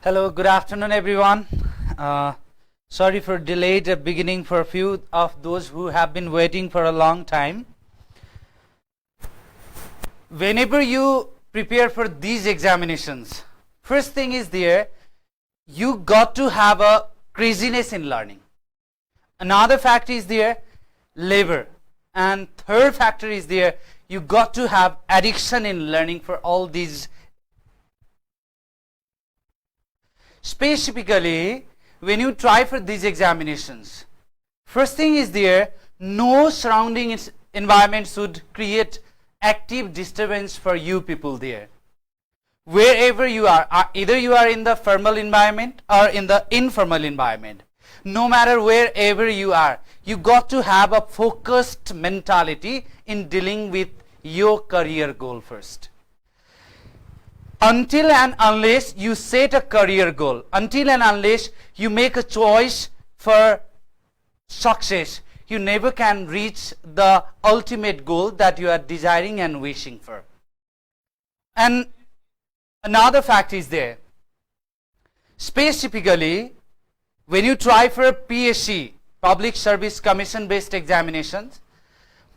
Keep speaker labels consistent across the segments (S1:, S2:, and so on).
S1: Hello, good afternoon, everyone. Sorry for delayed beginning for a few of those who have been waiting for a long time. Whenever you prepare for these examinations, first thing is there, you got to have a craziness in learning. Another factor is there, labor. And third factor is there, you got to have addiction in learning for all these. Specifically, when you try for these examinations, first thing is there, no surrounding environment should create active disturbance for you people there. Wherever you are, either you are in the formal environment or in the informal environment, no matter wherever you are, you got to have a focused mentality in dealing with your career goal first. Until and unless you set a career goal, until and unless you make a choice for success, you never can reach the ultimate goal that you are desiring and wishing for. And another fact is there. Specifically, when you try for a PSC, Public Service Commission based examinations,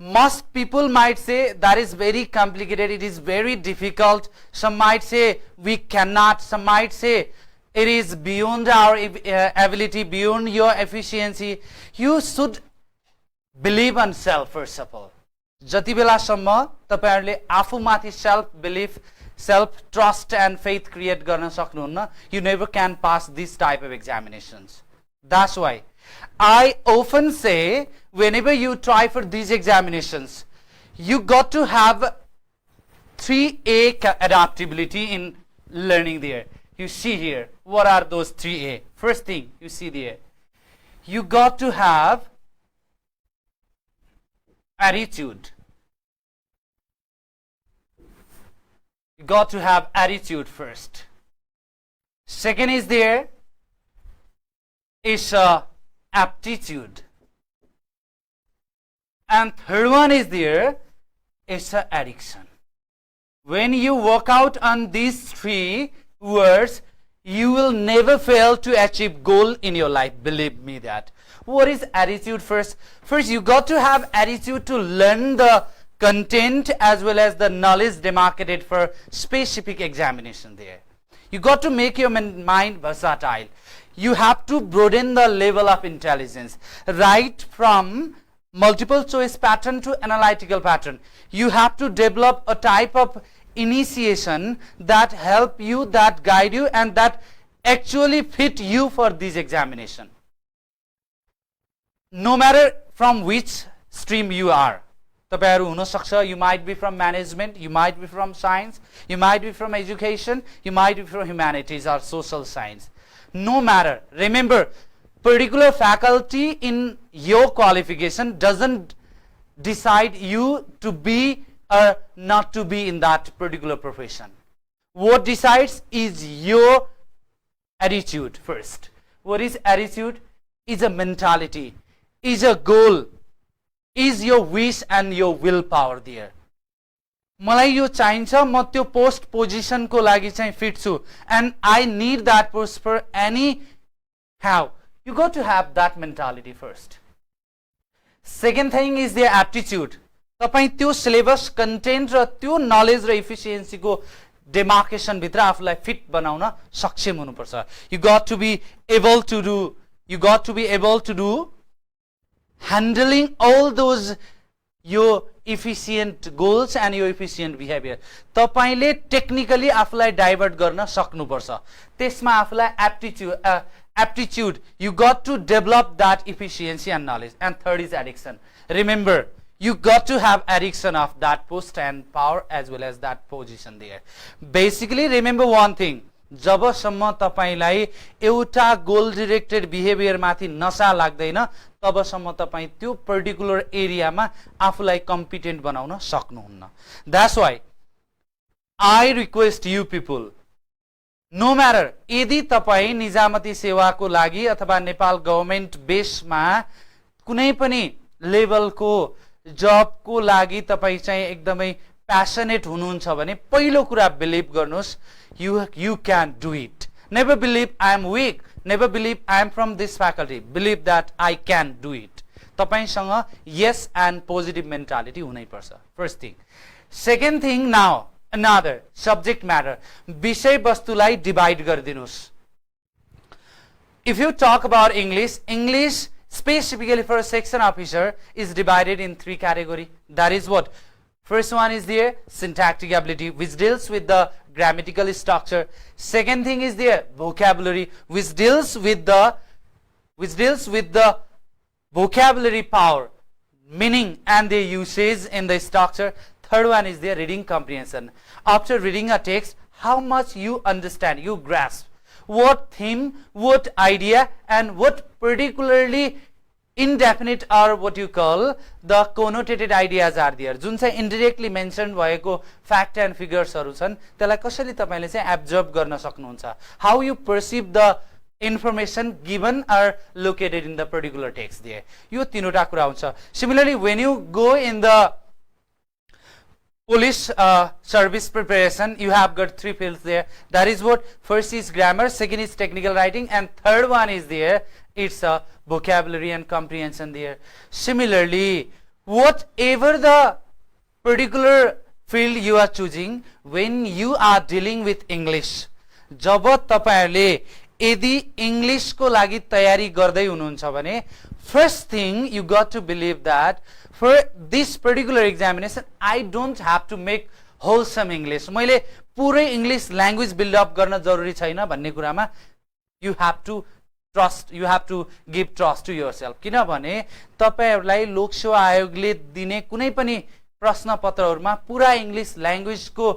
S1: most people might say that is very complicated, it is very difficult. Some might say we cannot, some might say it is beyond our ability, beyond your efficiency. You should believe on self first of all. जति बेलासम्म तपाईहरुले आफूमाथि self belief, self trust and faith create गर्न सक्नुहुन्न, you never can pass this type of examinations. That's why I often say, whenever you try for these examinations, you got to have 3A adaptability in learning there. You see here, what are those 3A? First thing, you see there, you got to have attitude. You got to have attitude first. Second is there, is aptitude. And third one is there, it's an addiction. When you work out on these three words, you will never fail to achieve goal in your life. Believe me that. What is attitude first? First, you got to have attitude to learn the content as well as the knowledge demarcated for specific examination there. You got to make your mind versatile. You have to broaden the level of intelligence, right from multiple choice pattern to analytical pattern. You have to develop a type of initiation that help you, that guide you, and that actually fit you for this examination. No matter from which stream you are. You might be from management, you might be from science, you might be from education, you might be from humanities or social science. No matter. Remember, particular faculty in your qualification doesn't decide you to be or not to be in that particular profession. What decides is your attitude first. What is attitude? Is a mentality, is a goal, is your wish and your willpower there. मलाई यो चाहिन्छ, म त्यो post position को लागि चाहिँ fit छु, and I need that post for any how. You got to have that mentality first. Second thing is the aptitude. तपाई त्यो सिलेबस कन्टेन्ट र त्यो नलेज र एफिसिएन्सी को डेमार्केसन भित्र आफूलाई फिट बनाउन सक्षम हुनुपर्छ. You got to be able to do handling all those your efficient goals and your efficient behavior. तपाईले टेक्निकली आफूलाई डाइभर्ट गर्न सक्नुपर्छ. त्यसमा आफूलाई aptitude, you got to develop that efficiency and knowledge. And third is addiction. Remember, you got to have addiction of that post and power as well as that position there. Basically, remember one thing. जबसम्म तपाईलाई एउटा goal directed behaviour माथि नशा लाग्दैन, तबसम्म तपाई त्यो particular एरियामा आफूलाई कम्पिटेन्ट बनाउन सक्नुहुन्न. That's why I request you people, no matter यदि तपाई निजामती सेवाको लागि अथवा नेपाल गभर्नमेन्ट बेसमा कुनै पनि लेभलको जबको लागि तपाई चाहिँ एकदमै प्यासनेट हुनुहुन्छ भने पहिलो कुरा बिलिभ गर्नुस्, you can do it. Never believe I am weak. Never believe I am from this faculty. Believe that I can do it. तपाईसँग yes and positive mentality हुनै पर्छ. First thing. Second thing, now another subject matter. विषय वस्तुलाई divide गरिदिनुस्. If you talk about English, English specifically for a section officer is divided in 3 categories. That is what? First one is the syntactic ability, which deals with the grammatical structure. Second thing is the vocabulary, which deals with the vocabulary power, meaning and the usage in the structure. Third one is the reading comprehension. After reading a text, how much you understand, you grasp. What theme, what idea, and what particularly indefinite or what you call the connotated ideas are there. जुन चाहिँ indirectly mentioned भएको fact and figures हरु छन् त्यसलाई कसरी तपाईले चाहिँ absorb गर्न सक्नुहुन्छ. How you perceive the information given or located in the particular text there. यो तीनवटा कुरा हुन्छ. Similarly, when you go in the police service preparation, you have got 3 fields there. That is what? First is grammar, second is technical writing, and third one is there. It's a vocabulary and comprehension there. Similarly, whatever the particular field you are choosing, when you are dealing with English, जब तपाईहरुले यदि English को लागि तयारी गर्दै हुनुहुन्छ भने, first thing you got to believe that for this particular examination I don't have to make wholesome English. मैले पुरै इंग्लिश ल्याङ्ग्वेज बिल्ड अप गर्न जरुरी छैन भन्ने कुरामा you have to trust, you have to give trust to yourself. किनभने तपाईहरुलाई लोकसेवा आयोगले दिने कुनै पनि प्रश्न पत्रहरुमा पुरा इंग्लिश ल्याङ्ग्वेज को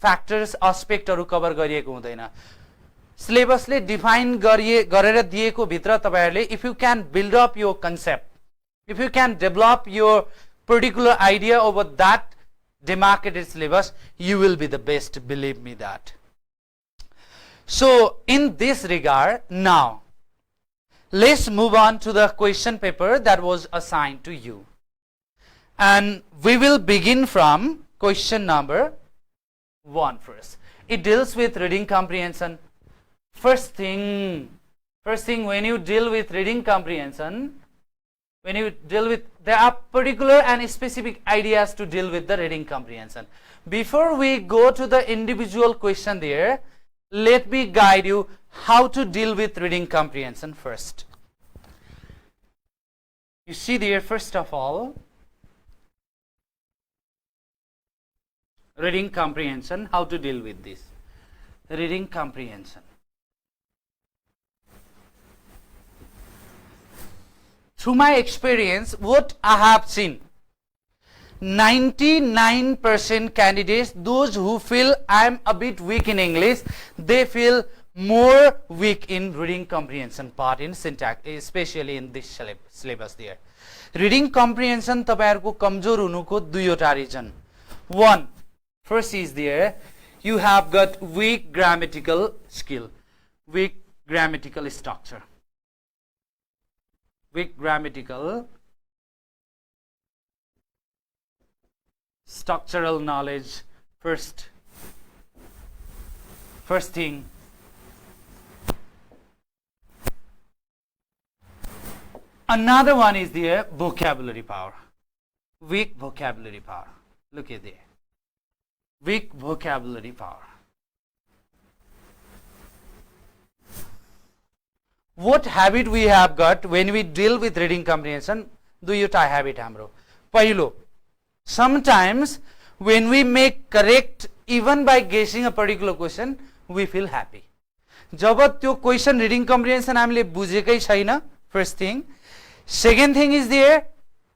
S1: फ्याक्टर्स एस्पेक्टहरु कभर गरिएको हुँदैन. सिलेबसले डिफाइन गरेर दिएको भित्र तपाईहरुले if you can build up your concept, if you can develop your particular idea over that demarcated syllabus, you will be the best, believe me that. So in this regard, now let's move on to the question paper that was assigned to you, and we will begin from question number 1 first. It deals with reading comprehension. First thing, when you deal with reading comprehension, there are particular and specific ideas to deal with the reading comprehension. Before we go to the individual question there, let me guide you how to deal with reading comprehension first. You see there, first of all, reading comprehension, how to deal with this. Reading comprehension. Through my experience, what I have seen, 99% candidates, those who feel I am a bit weak in English, they feel more weak in reading comprehension part in syntax, especially in this syllabus there. Reading comprehension तपाईहरुको कमजोर हुनुको दुईवटा reason. One, first is there, you have got weak grammatical skill, weak grammatical structure. Weak grammatical structural knowledge. First thing. Another one is the vocabulary power. Weak vocabulary power. Look at there. Weak vocabulary power. What habit we have got when we deal with reading comprehension? दुईवटा habit हाम्रो. पहिलो, sometimes when we make correct even by guessing a particular question, we feel happy. जब त्यो question reading comprehension हामीले बुझेकै छैन, first thing. Second thing is there,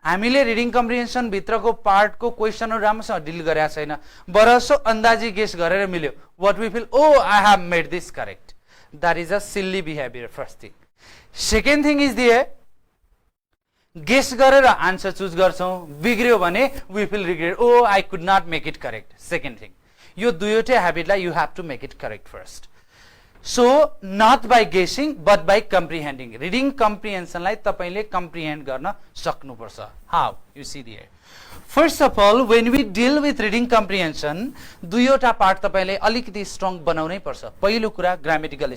S1: हामीले reading comprehension भित्रको part को question हरु राम्रोसँग डिल गरेका छैन, बरसो अन्दाजी गेस गरेर मिल्यो. What we feel, oh, I have made this correct. That is a silly behavior, first thing. Second thing is there, guess गरेर answer choose गर्छौं, बिग्रियो भने we feel regret, oh, I could not make it correct. Second thing. यो दुईवटै habit लाई you have to make it correct first. So not by guessing but by comprehending reading कम्प्रिहेन्सनलाई तपाईँले comprehend गर्न सक्नुपर्छ how you see there first of all when we deal with reading comprehension दुईवटा part तपाईँले अलिकति strong बनाउनै पर्छ पहिलो कुरा ग्रामेटिकल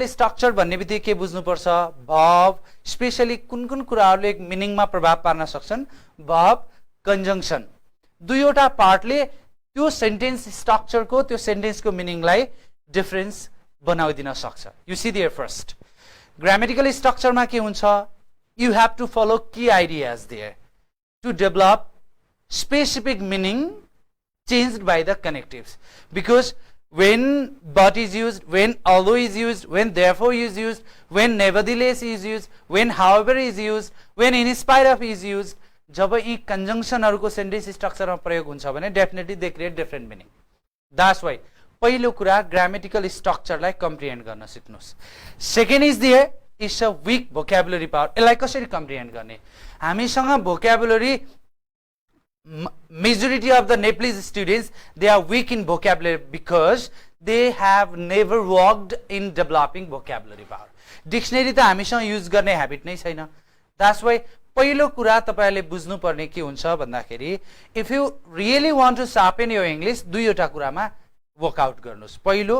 S1: स्ट्रक्चर भन्ने बित्तिकै के बुझ्नुपर्छ भर्ब स्पेशली कुन कुन कुराहरूले मिनिङमा प्रभाव पार्न सक्छन् भर्ब कन्जङ्सन दुईवटा पार्टले त्यो सेन्टेन्स स्ट्रक्चरको त्यो सेन्टेन्सको मिनिङलाई डिफरेन्स बनाइदिन सक्छ you see there first grammatical स्ट्रक्चरमा के हुन्छ you have to follow key ideas there to develop specific meaning changed by the connectives because when but is used, when although is used, when therefore is used, when nevertheless is used, when however is used, when in spite of is used, जब यी कन्जङ्सनहरुको sentence स्ट्रक्चरमा प्रयोग हुन्छ भने definitely they create different meaning that's why पहिलो कुरा grammatical स्ट्रक्चरलाई कम्प्रिहेन्ड गर्न सिक्नुस् second is there is a weak vocabulary power यसलाई कसरी कम्प्रिहेन्ड गर्ने हामीसँग भोक्याबुलरी majority of the Nepalese students they are weak in vocabulary because they have never worked in developing vocabulary power dictionary त हामीसँग use गर्ने habit नै छैन that's why पहिलो कुरा तपाईहरुले बुझ्नु पर्ने के हुन्छ भन्दाखेरि if you really want to sharpen your English दुईवटा कुरामा वर्कआउट गर्नुस् पहिलो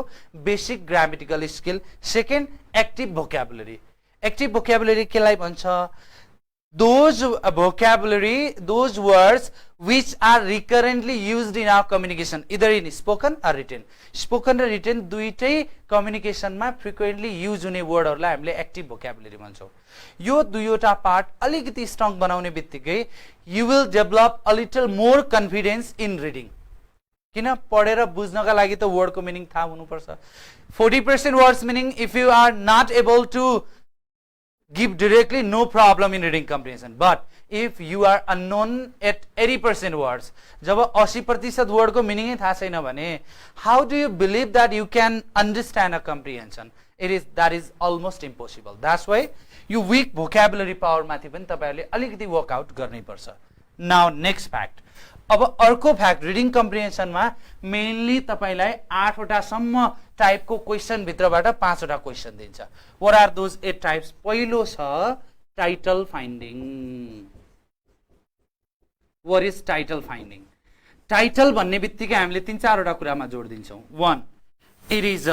S1: basic grammatical skill second active vocabulary केलाई भन्छ those vocabulary those words which are recurrently used in our communication either in spoken or written दुईटै कम्युनिकेसनमा frequently use हुने वर्डहरुलाई हामीले active भोक्याबुलरी भन्छौं यो दुईवटा पार्ट अलिकति स्ट्रङ बनाउने बित्तिकै you will develop a little more confidence in reading किन पढेर बुझ्नका लागि त वर्डको मिनिङ थाहा हुनुपर्छ 40% words meaning if you are not able to give directly no problem in reading comprehension but if you are unknown at 80% words job 80% word को meaning थाहा छैन भने how do you believe that you can understand a comprehension that is almost impossible that's why you weak vocabulary power माथि पनि तपाईहरुले अलिकति workout गर्नै पर्छ now next fact अब अर्को फ्याक्ट रिडिङ कम्प्रिहेन्सनमा मेनली तपाईलाई 8 वटा सम्म टाइपको क्वेशन भित्रबाट 5 वटा क्वेशन दिन्छ व्हाट आर दोज 8 टाइप्स पहिलो छ title finding what is title finding title भन्ने बित्तिकै हामीले 3-4 वटा कुरामा जोड दिन्छौं 1 it is a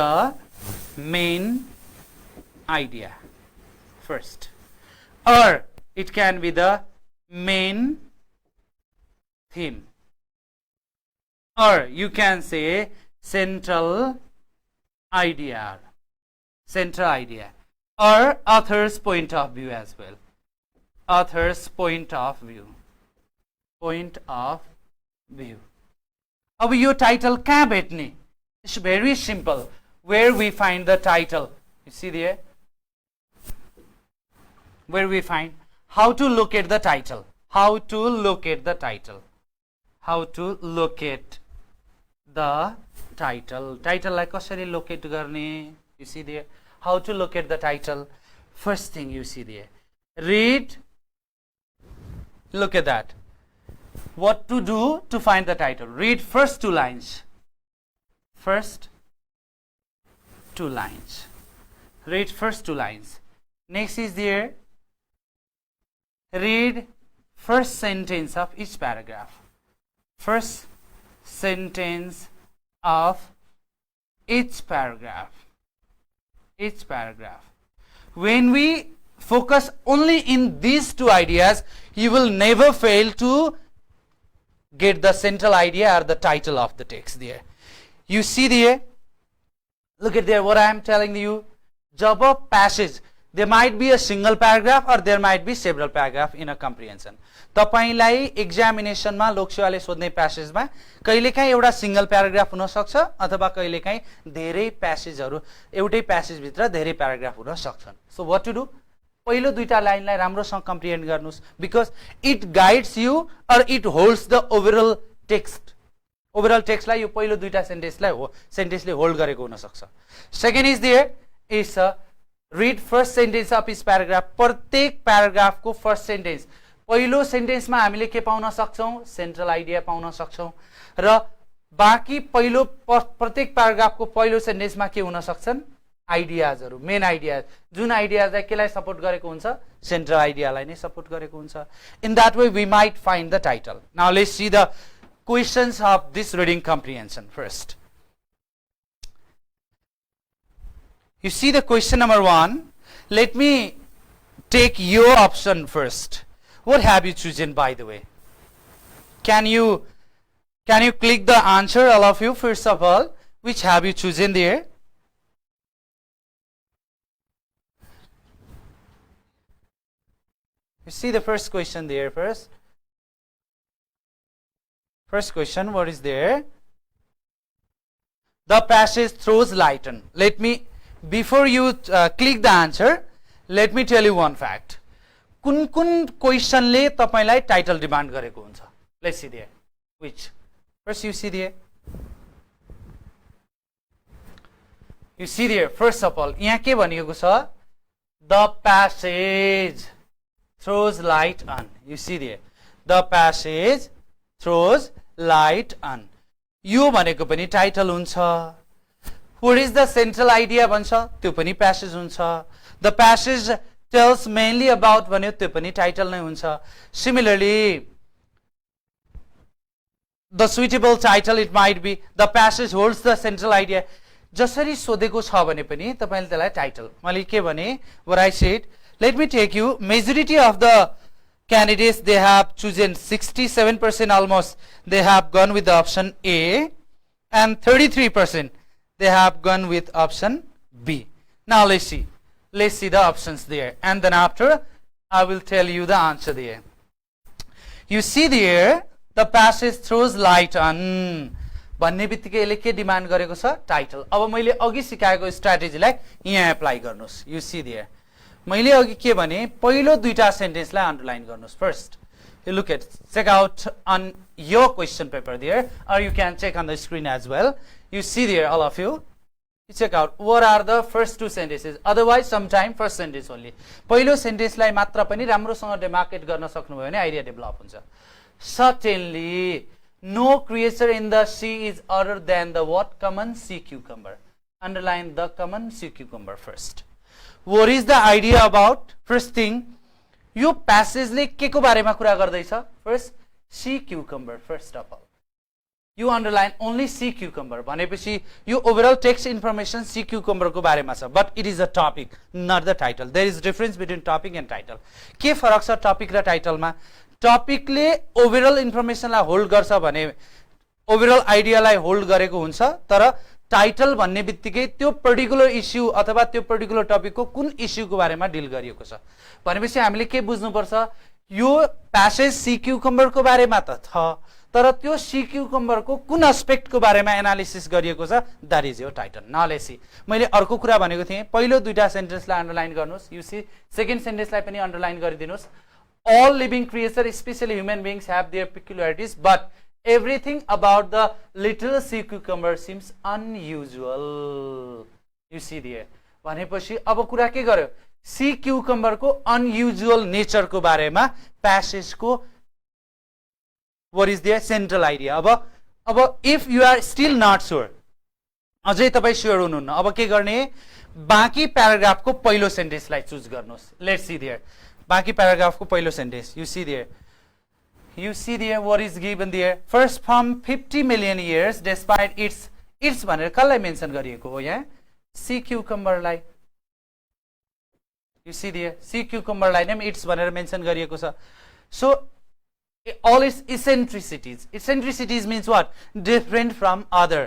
S1: main idea first or it can be the main theme, or you can say central idea, or author's point of view as well. Author's point of view. अब यो title कहाँ भेट्ने? It's very simple. Where we find the title? You see there? Where we find how to locate the title. How to locate the title. Title like कसरी locate गर्ने? You see there? How to locate the title? First thing you see there. Read. Look at that. What to do to find the title? Read first 2 lines. Read first 2 lines. Next is there. Read first sentence of each paragraph. First sentence of each paragraph. When we focus only in these 2 ideas, you will never fail to get the central idea or the title of the text there. You see there? Look at there what I am telling you. Job of passage. There might be a single paragraph or there might be several paragraphs in a comprehension. तपाईलाई examination मा लोकसेवाले सोध्ने प्यासेजमा कहिलेकाहीँ एउटा single paragraph हुन सक्छ अथवा कहिलेकाहीँ धेरै प्यासेजहरु एउटै प्यासेज भित्र धेरै प्याराग्राफ हुन सक्छन्. So what to do? पहिलो दुईटा लाइनलाई राम्रोसँग कम्प्रिहेन्ड गर्नुस् because it guides you or it holds the overall text. Overall टेक्स्टलाई यो पहिलो दुईटा सेन्टेन्सले होल्ड गरेको हुन सक्छ. Second is there is read first sentence of each paragraph. प्रत्येक प्याराग्राफ को फर्स्ट सेन्टेन्स पहिलो सेन्टेन्समा हामीले के पाउन सक्छौं? सेन्ट्रल आइडिया पाउन सक्छौं र बाँकी पहिलो प्रत्येक प्याराग्राफको पहिलो सेन्टेन्समा के हुन सक्छन् आइडियाजहरु मेन आइडिया जुन आइडियाजलाई केलाई सपोर्ट गरेको हुन्छ सेन्ट्रल आइडियालाई नै सपोर्ट गरेको हुन्छ in that way we might find the title now let's see the questions of this reading comprehension first you see the question number 1 let me take your option first what have you chosen by the way can you click the answer all of you first of all which have you chosen there you see the first question there first question what is there the passage throws light on let me before you click the answer let me tell you one fact कुन question ले तपाईलाई title demand गरेको हुन्छ let's see there which first you see there first of all यहाँ के भनिएको छ the passage throws light on you see there the passage throws light on यो भनेको पनि title हुन्छ what is the central idea भन्छ त्यो पनि passage हुन्छ the passage tells mainly about भन्यो त्यो पनि title नै हुन्छ similarly the suitable title it might be the passage holds the central idea जसरी सोधेको छ भने पनि तपाईले त्यसलाई title मैले के भने what I said let me take you majority of the candidates they have chosen 67% almost they have gone with the option A and 33% they have gone with option B. Now let's see the options there and then after I will tell you the answer there. You see there the passage throws light on भन्ने बित्तिकै यसले के demand गरेको छ title अब मैले अघि सिकाएको स्ट्र्याटेजीलाई यहाँ एप्लाई गर्नुस् you see there मैले अघि के भने पहिलो दुईटा सेन्टेन्सलाई अन्डरलाइन गर्नुस् first you look at check out on your question paper there or you can check on the screen as well you see there all of you check out what are the first two sentences otherwise sometime first sentence only पहिलो सेन्टेन्सलाई मात्र पनि राम्रोसँग डेमार्केट गर्न सक्नुभयो भने idea develop हुन्छ certainly no creature in the sea is other than the what common sea cucumber underline the common sea cucumber first what is the idea about first thing यो प्यासेजले के को बारेमा कुरा गर्दैछ first sea cucumber first of all you underline only sea cucumber भनेपछि यो overall text information sea cucumber को बारेमा छ but it is a topic not the title there is difference between topic and title के फरक छ topic र टाइटलमा टपिकले overall इन्फर्मेसनलाई hold गर्छ भने ओभरअल आइडियालाई होल्ड गरेको हुन्छ तर टाइटल भन्ने बित्तिकै त्यो पर्टिकुलर इश्यू अथवा त्यो पर्टिकुलर टपिकको कुन इश्यूको बारेमा डिल गरिएको छ भनेपछि हामीले के बुझ्नु पर्छ यो प्यासेज सी क्युकम्बरको बारेमा त छ तर त्यो सी क्युकम्बरको कुन एस्पेक्टको बारेमा एनालिसिस गरिएको छ that is your title now let's C मैले अर्को कुरा भनेको थिएँ पहिलो दुईटा सेन्टेन्सलाई अन्डरलाइन गर्नुस् यु सी सेकेन्ड सेन्टेन्सलाई पनि underline गरिदिनुस् all living creatures especially human beings have their peculiarities but everything about the little sea cucumber seems unusual you see there भनेपछि अब कुरा के गर्यो सी क्युकम्बर को अनयुजुअल नेचर को बारेमा प्यासेज को what is their central idea अब if you are still not sure अझै तपाई स्योर हुनुहुन्न अब के गर्ने बाँकी प्याराग्राफ को पहिलो सेन्टेन्सलाई चुज गर्नुस् लेट्स सी देयर बाँकी प्याराग्राफ को पहिलो sentence you see there what is given there first from 50 million years despite its भनेर कसलाई मेन्सन गरिएको हो यहाँ सी क्युकम्बरलाई you see there सी क्युकम्बरलाई नै its भनेर मेन्सन गरिएको छ so all its eccentricities means what different from other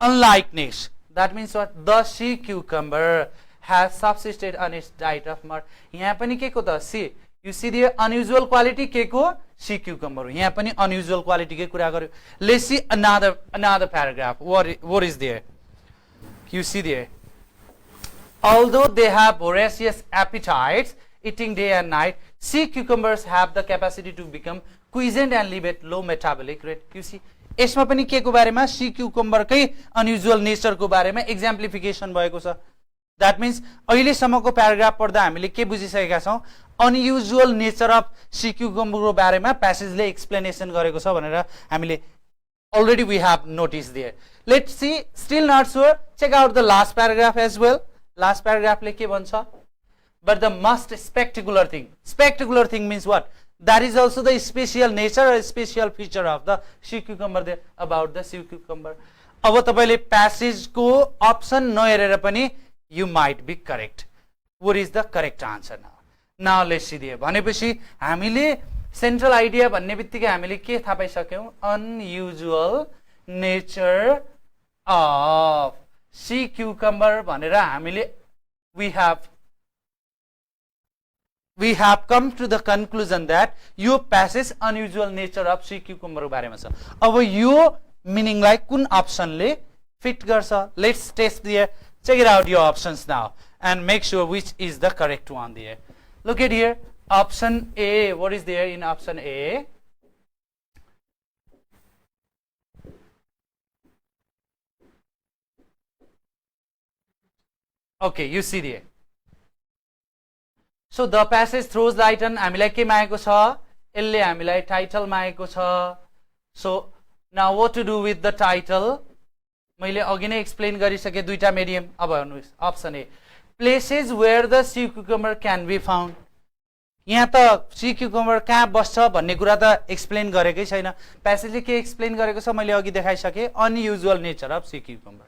S1: unlikeness that means what the sea cucumber has subsisted on its diet of mud यहाँ पनि के को त C you see the unusual quality के को sea cucumber हो यहाँ पनि unusual quality के कुरा गर्यो let's see another paragraph what is there you see there although they have voracious appetites eating day and night sea cucumbers have the capacity to become quiescent and live at low metabolic rate you see यसमा पनि के को बारेमा C cucumber कै unusual nature को बारेमा एक्जाम्प्लिफिकेसन भएको छ दैट मीन्स अहिले सम्मको प्याराग्राफ पढ्दा हामीले के बुझिसकेका छौं unusual nature of sea cucumber को बारेमा प्यासेजले एक्सप्लेनेसन गरेको छ भनेर हामीले Already we have noticed there. Let's see, still not sure. Check out the last paragraph as well. Last paragraph le ke bhancha? But the most spectacular thing means what? That is also the special nature or special feature of the sea cucumber there, about the sea cucumber. अब तपाईले passage को option नहेरेर पनि you might be correct. What is the correct answer now? Now let's see there. भनेपछि हामीले central idea भन्ने बित्तिकै हामीले के थाहा पाइसक्यौं? Unusual nature of sea cucumber भनेर हामीले we have come to the conclusion that यो passage unusual nature of sea cucumber को बारेमा छ. अब यो meaning लाई कुन option ले fit गर्छ? Let's test there. Check it out your options now and make sure which is the correct one there. Look at here. Option A. What is there in option A? Okay, you see there. So the passage throws light on हामीलाई के मागेको छ? यसले हामीलाई title मागेको छ. So now what to do with the title? मैले अघि नै explain गरिसके दुईटा medium. अब हेर्नुस् option A. Places where the sea cucumber can be found. यहाँ त sea cucumber कहाँ बस्छ भन्ने कुरा त explain गरेकै छैन. Passage ले के explain गरेको छ मैले अघि देखाइसके, unusual nature of sea cucumber.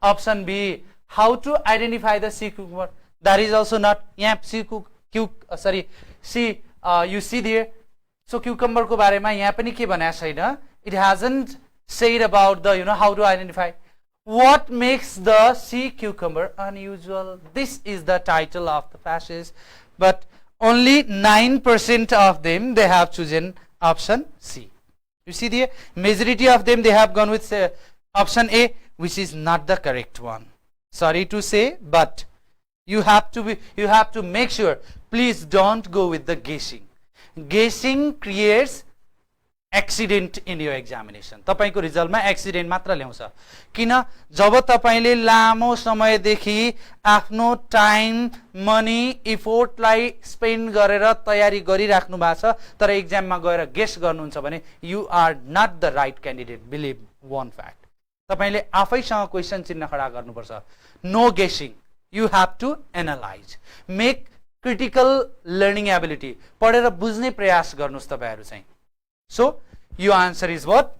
S1: Option B. How to identify the sea cucumber? That is also not. यहाँ you see there. So cucumber को बारेमा यहाँ पनि के भनेको छैन. It hasn't said about the how to identify. What makes the sea cucumber unusual? This is the title of the passage, but only 9% of them they have chosen option C. You see the majority of them they have gone with option A, which is not the correct one. Sorry to say, but you have to make sure. Please don't go with the guessing. Guessing creates accident in your examination. तपाईको रिजल्टमा accident मात्र ल्याउँछ. किन? जब तपाईले लामो समयदेखि आफ्नो time, money, इफोर्टलाई spend गरेर तयारी गरिराख्नु भएको छ तर एक्जाममा गएर गेस गर्नुहुन्छ भने you are not the right candidate. Believe one fact. तपाईले आफैसँग क्वेशन चिन्ह खडा गर्नुपर्छ. No guessing. You have to analyze. Make critical learning ability. पढेर बुझ्ने प्रयास गर्नुस् तपाईहरु चाहिँ. So, your answer is what?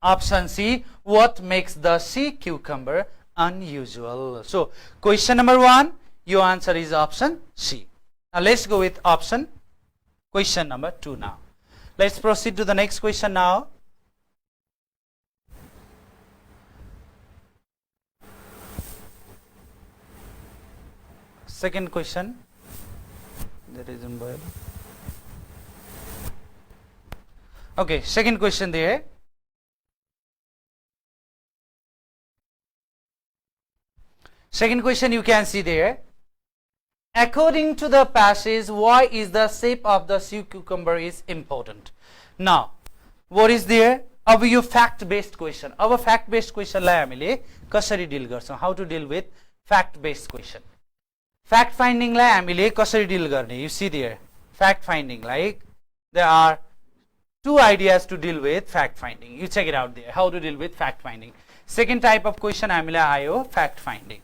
S1: Option C. What makes the sea cucumber unusual? So, question number 1, your answer is option C. Now, let's go with question number 2 now. Let's proceed to the next question now. Second question. That is in Bible. Okay, second question there. Second question you can see there. According to the passage, why is the shape of the sea cucumber is important? Now, what is there? अब यो fact based question. अब fact based question लाई हामीले कसरी deal गर्छौं? How to deal with fact based question? Fact finding लाई हामीले कसरी deal गर्ने? You see there. Fact finding, like there are two ideas to deal with fact finding. You check it out there. How to deal with fact finding. Second type of question हामीलाई आयो fact finding.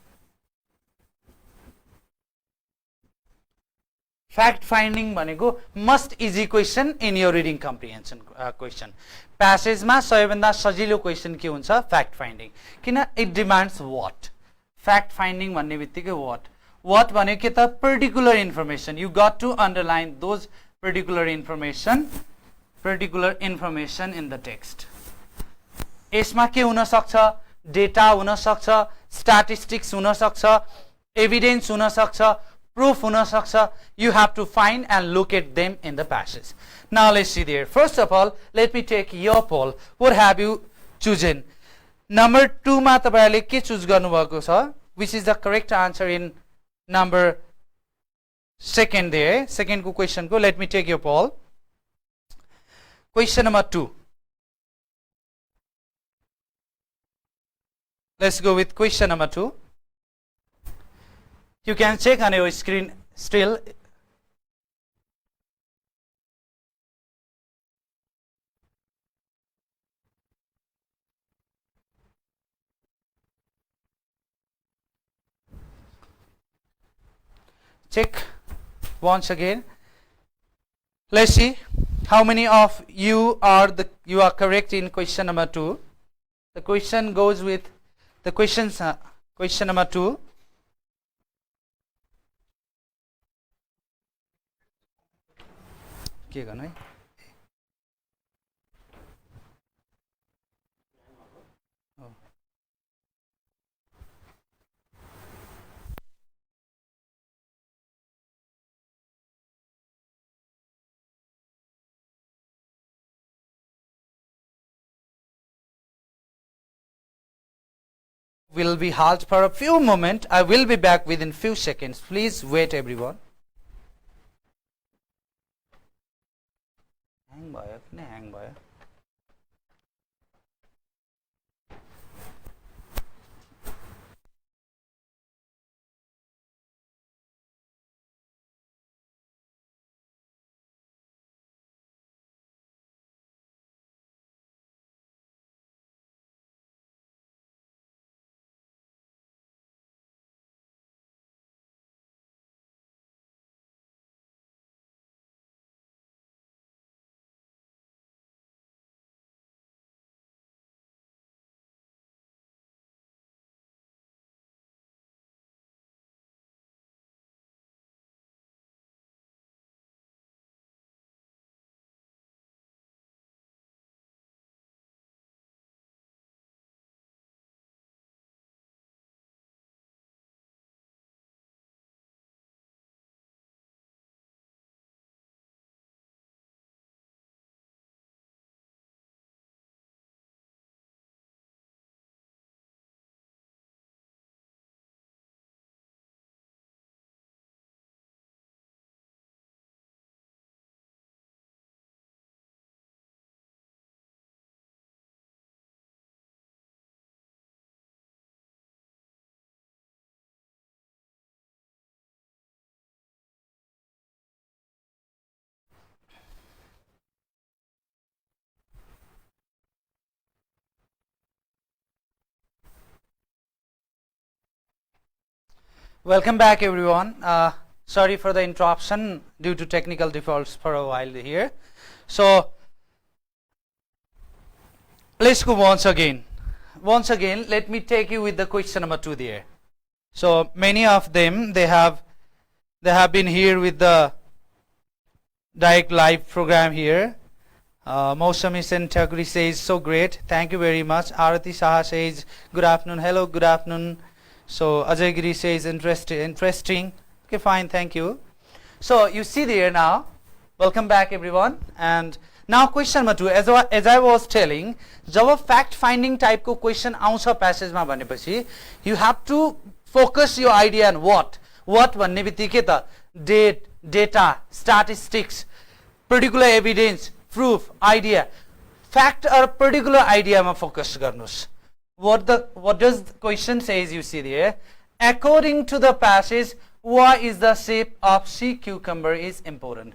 S1: Fact finding भनेको most easy question in your reading comprehension question. Passage मा सबैभन्दा सजिलो question के हुन्छ? Fact finding. किन? It demands what? Fact finding भन्ने बित्तिकै what? What भनेको के त? Particular information. You got to underline those particular information in the text. यसमा के हुन सक्छ? Data हुन सक्छ, statistics हुन सक्छ, evidence हुन सक्छ, proof हुन सक्छ. You have to find and locate them in the passage. Now let's see there. First of all, let me take your poll. What have you chosen? Number 2 मा तपाईहरुले के चुज गर्नुभएको छ? Which is the correct answer in number second there. Second को question को let me take your poll. Question number 2. Let's go with question number 2. You can check on your screen still. check once again. Let's see how many of you are correct in question number 2. The question goes with the questions. Question number 2. के गर्नु है? Will be halt for a few moments. I will be back within few seconds. Please wait, everyone. Hang भयो किन hang भयो? Welcome back, everyone. Sorry for the interruption due to technical defaults for a while here. So let's go once again. Once again, let me take you with the question number 2 there. So many of them, they have been here with the direct live program here. Mausami Sen Thakuri says, so great. Thank you very much. Arati Saha says, good afternoon. Hello, good afternoon. So Ajay Giri says, interesting. Okay, fine, thank you. So you see there now. Welcome back, everyone. And now question number 2. As I was telling, job fact finding type को question आउँछ passage मा भनेपछि, you have to focus your idea on what भन्ने बित्तिकै त date, data, statistics, particular evidence, proof, idea, fact or particular idea मा focus गर्नुस्. What does the question says, you see there, according to the passage, why is the shape of sea cucumber is important?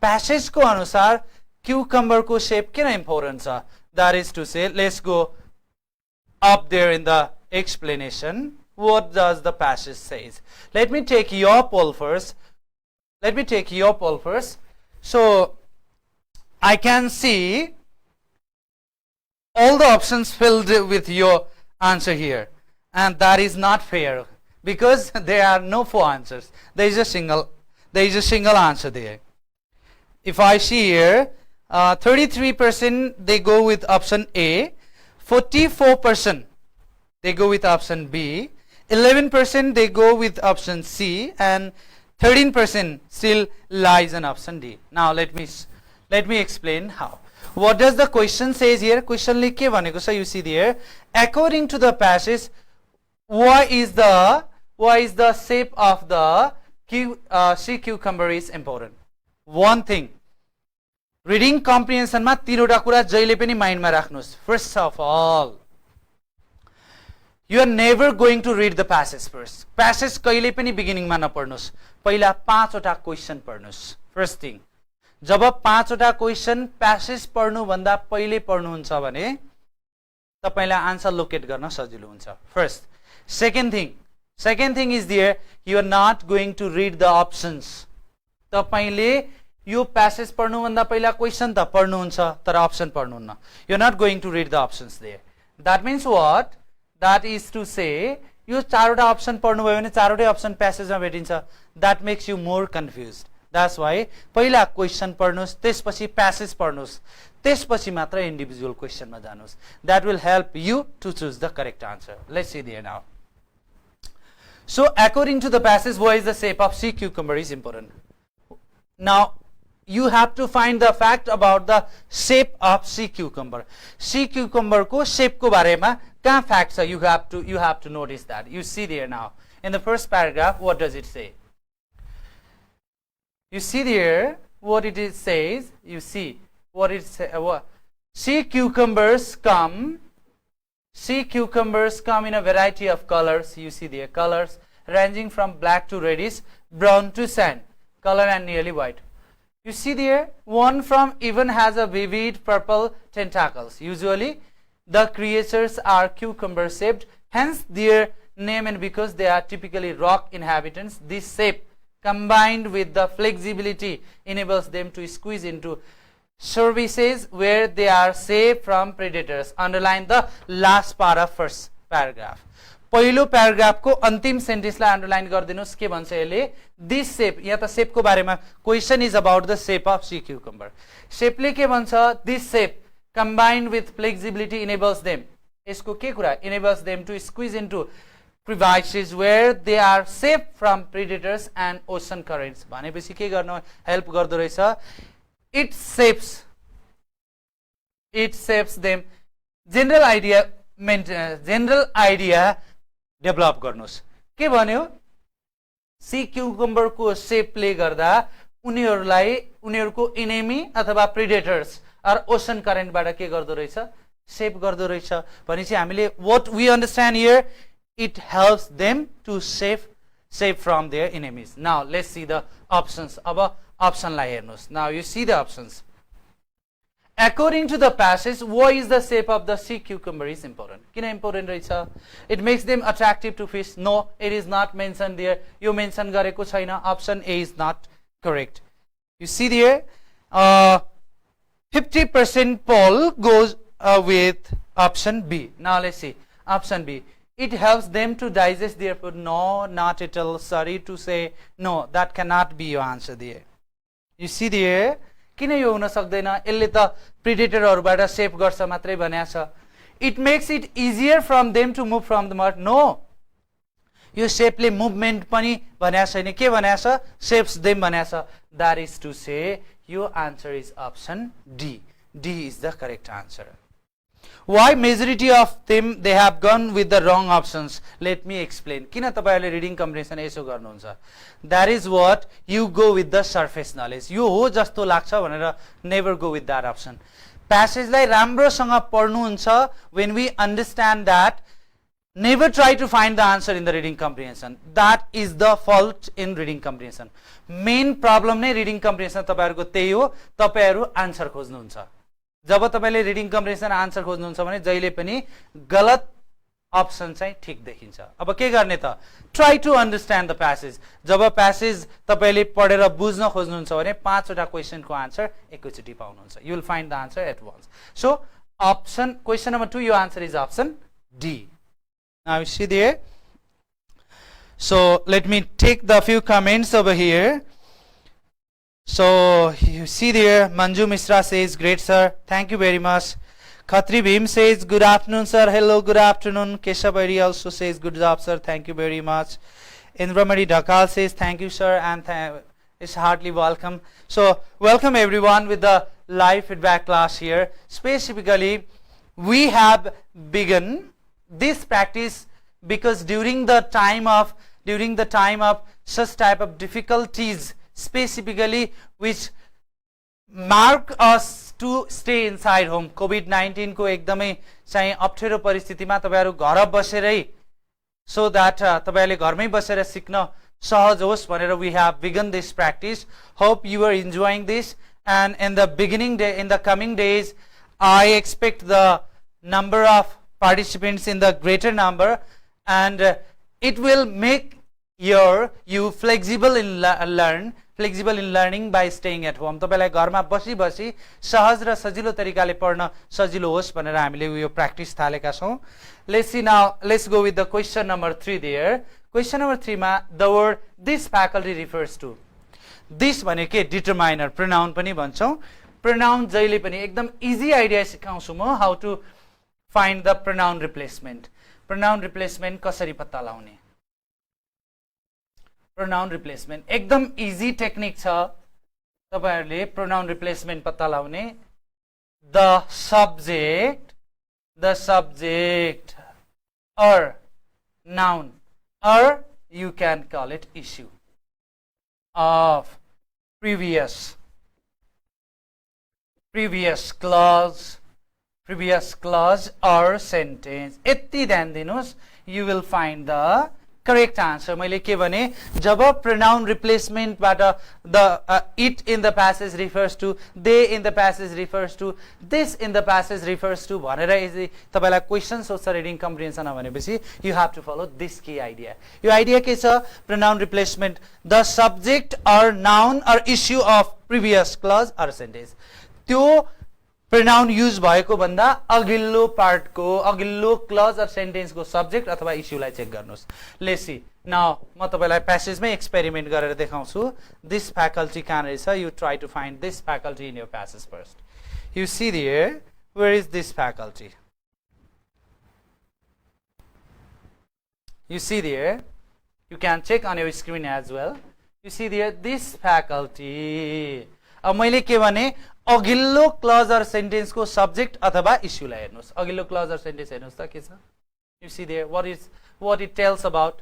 S1: Passage को अनुसार cucumber को shape किन important छ? That is to say, let's go up there in the explanation. What does the passage says? Let me take your poll first. So I can see all the options filled with your answer here, and that is not fair because there are no 4 answers. There is a single answer there. If I see here, 33% they go with option A, 44% they go with option B, 11% they go with option C, and 13% still lies in option D. Now let me explain how. What does the question says here? Question ले के भनेको छ, you see there, according to the passage, why is the shape of the sea cucumber is important? One thing, reading comprehension मा तीनवटा कुरा जहिले पनि mind मा राख्नुस्. First of all, you are never going to read the passage first. Passage कहिले पनि beginning मा नपढ्नुस्. पहिला 5 वटा क्वेशन पढ्नुस्. First thing, जब 5 वटा क्वेशन प्यासेज पढ्नु भन्दा पहिले पढ्नुहुन्छ भने तपाईलाई आन्सर लोकेट गर्न सजिलो हुन्छ. First. Second Second thing is there, you are not going to read the options. तपाईले यो प्यासेज पढ्नु भन्दा पहिला क्वेशन त पढ्नुहुन्छ तर option पढ्नुहुन्न. You are not going to read the options there. That means what? That is to say, यो चारवटा अप्सन पढ्नु भयो भने चारवटै अप्सन प्यासेजमा भेटिन्छ. That makes you more confused. That's why पहिला क्वेशन पढ्नुस्, त्यसपछि प्यासेज पढ्नुस्, त्यसपछि मात्र individual क्वेशनमा जानुस्. That will help you to choose the correct answer. Let's see there now. So according to the passage, what is the shape of sea cucumber is important. Now you have to find the fact about the shape of sea cucumber. Sea cucumber ko shape ko barema कहाँ facts are you have to notice that. You see there now in the first paragraph, what does it say? You see there what it says. You see what it says. Sea cucumbers come in a variety of colors. You see there colors ranging from black to reddish, brown to sand color and nearly white. You see there one from even has a vivid purple tentacles. Usually the creatures are cucumber shaped, hence their name, and because they are typically rock inhabitants, this shape combined with the flexibility enables them to squeeze into surfaces where they are safe from predators. Underline the last part of first paragraph. पहिलो paragraph को अन्तिम सेन्टेन्सलाई underline गरिदिनुस्. के भन्छ यसले? This shape, यहाँ त shape को बारेमा question is about the shape of sea cucumber. शेपले के भन्छ? This shape combined with flexibility enables them. यसको के कुरा? Enables them to squeeze into crevices where they are safe from predators and ocean currents. भनेपछि के गर्न हेल्प गर्दो रहेछ? It shapes them. General idea develop गर्नुस्. के भन्यो? सी क्युकम्बर को शेपले गर्दा उनीहरुलाई उनीहरुको एनिमी अथवा प्रेडेटर्स or ocean current बाट के गर्दो रहेछ? शेप गर्दो रहेछ. भनेपछि हामीले what we understand here, it helps them to save from their enemies. Now let's see the options. अब option लाई हेर्नुस्. Now you see the options. According to the passage, what is the shape of the sea cucumber is important. किन important रहेछ? It makes them attractive to fish. No, it is not mentioned there. यो mention गरेको छैन. Option A is not correct. You see there 50% poll goes with option B. Now let's see option B. It helps them to digest their food. No, not at all. Sorry to say, no, that cannot be your answer there. You see there, किन यो हुन सक्दैन? यसले त प्रेडेटरहरुबाट save गर्छ मात्रै भनेको छ. It makes it easier from them to move from the mud. No, यो शेपले मुभमेन्ट पनि भनेको छैन. के भनेको छ? सेप्स देम भनेको छ. That is to say, your answer is option D. D is the correct answer. Why majority of them they have gone with the wrong options? Let me explain. किन तपाईहरुले रिडिङ कम्प्रिहेन्सन यसो गर्नुहुन्छ? That is what you go with the surface knowledge. यो हो जस्तो लाग्छ भनेर never go with that option. प्यासेजलाई राम्रोसँग पढ्नुहुन्छ. When we understand that, never try to find the answer in the reading comprehension. That is the fault in reading comprehension. Main problem नै reading comprehension तपाईहरुको त्यही हो. तपाईहरु आन्सर खोज्नुहुन्छ. जब तपाईले reading comprehension answer खोज्नुहुन्छ भने जहिले पनि गलत अप्सन चाहिँ ठीक देखिन्छ. अब के गर्ने त? Try to understand the passage. जब प्यासेज तपाईले पढेर बुझ्न खोज्नुहुन्छ भने पाँचवटा क्वेशनको आन्सर एकैचोटी पाउनुहुन्छ. You will find the answer at once. So question number 2, your answer is option D. Now you see there. So let me take the few comments over here. So you see there, Manju Mishra says, great sir, thank you very much. Khatri Bhim says, good afternoon sir, hello, good afternoon. Keshav Bhai also says, good job sir, thank you very much. Indramani Dhakal says, thank you sir, and it's heartily welcome. So welcome everyone with the live feedback class here. Specifically, we have begun this practice because during the time of such type of difficulties, specifically which mark us to stay inside home, COVID-19 को एकदमै चाहिँ अप्ठ्यारो परिस्थितिमा तपाईहरु घर बसेरै, so that तपाईहरुले घरमै बसेर सिक्न सहज होस् भनेर we have begun this practice. Hope you are enjoying this, and in the coming days I expect the number of participants in the greater number, and it will make you flexible in learning by staying at home. तपाईलाई घरमा बसी बसी सहज र सजिलो तरिकाले पढ्न सजिलो होस् भनेर हामीले यो प्र्याक्टिस थालेका छौं. Let's see now, let's go with the question number 3 there. Question number 3 मा the word this faculty refers to. This भनेको determiner, pronoun पनि भन्छौं. Pronoun जहिले पनि एकदम इजी आइडिया सिकाउँछु म, how to find the pronoun replacement. Pronoun replacement कसरी पत्ता लगाउने. Pronoun replacement एकदम इजी टेक्निक छ. तपाईहरुले pronoun replacement पत्ता लगाउने. The subject or noun, or you can call it issue of previous clause or sentence. यति ध्यान दिनुस्, you will find the correct answer. मैले के भने, जब pronoun replacement बाट the it in the passage refers to, they in the passage refers to, this in the passage refers to भनेर यदि तपाईलाई क्वेशन सोध्छ रिडिङ कम्प्रिहेन्सन भनेपछि you have to follow this key idea. यो idea के छ? pronoun replacement, the subject or noun or issue of previous clause or sentence. त्यो pronoun use भएको भन्दा अघिल्लो पार्टको अघिल्लो क्लज अर सेन्टेन्सको सब्जेक्ट अथवा इस्युलाई चेक गर्नुस्. लेट्स सी नाउ, म तपाईलाई प्यासेजमै एक्सपेरिमेन्ट गरेर देखाउँछु. दिस फ्याकल्टी कहाँ रहेछ? You try to find this faculty in your passage first. You see there, where is this faculty? You see there, you can check on your screen as well. You see there, this faculty. अब मैले के भने, अघिल्लो clause or sentence को subject अथवा issue लाई हेर्नुस्. अघिल्लो क्लज अर सेन्टेन्स हेर्नुस् त के छ? You see there, what it tells about.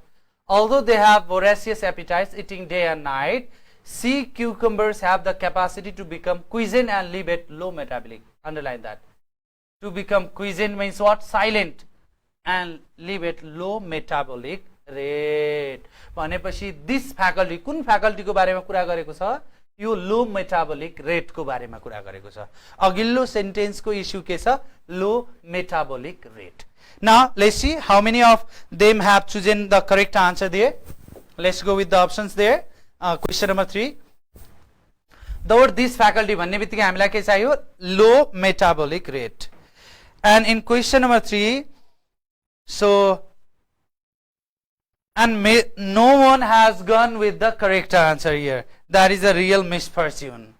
S1: Although they have voracious appetites, eating day and night, sea cucumbers have the capacity to become quiescent and live at low metabolic. Underline that. To become quiescent means what? Silent. And live at low metabolic rate. भनेपछि this faculty, कुन faculty को बारेमा कुरा गरेको छ? यो low metabolic rate को बारेमा कुरा गरेको छ. अघिल्लो सेन्टेन्स को इश्यू के छ? Low metabolic rate. Now let's see how many of them have chosen the correct answer there. Let's go with the options there. Question number 3. The word this faculty भन्ने बित्तिकै हामीलाई के चाहियो? Low metabolic rate. And in question number 3, so and no one has gone with the correct answer here. That is a real misfortune.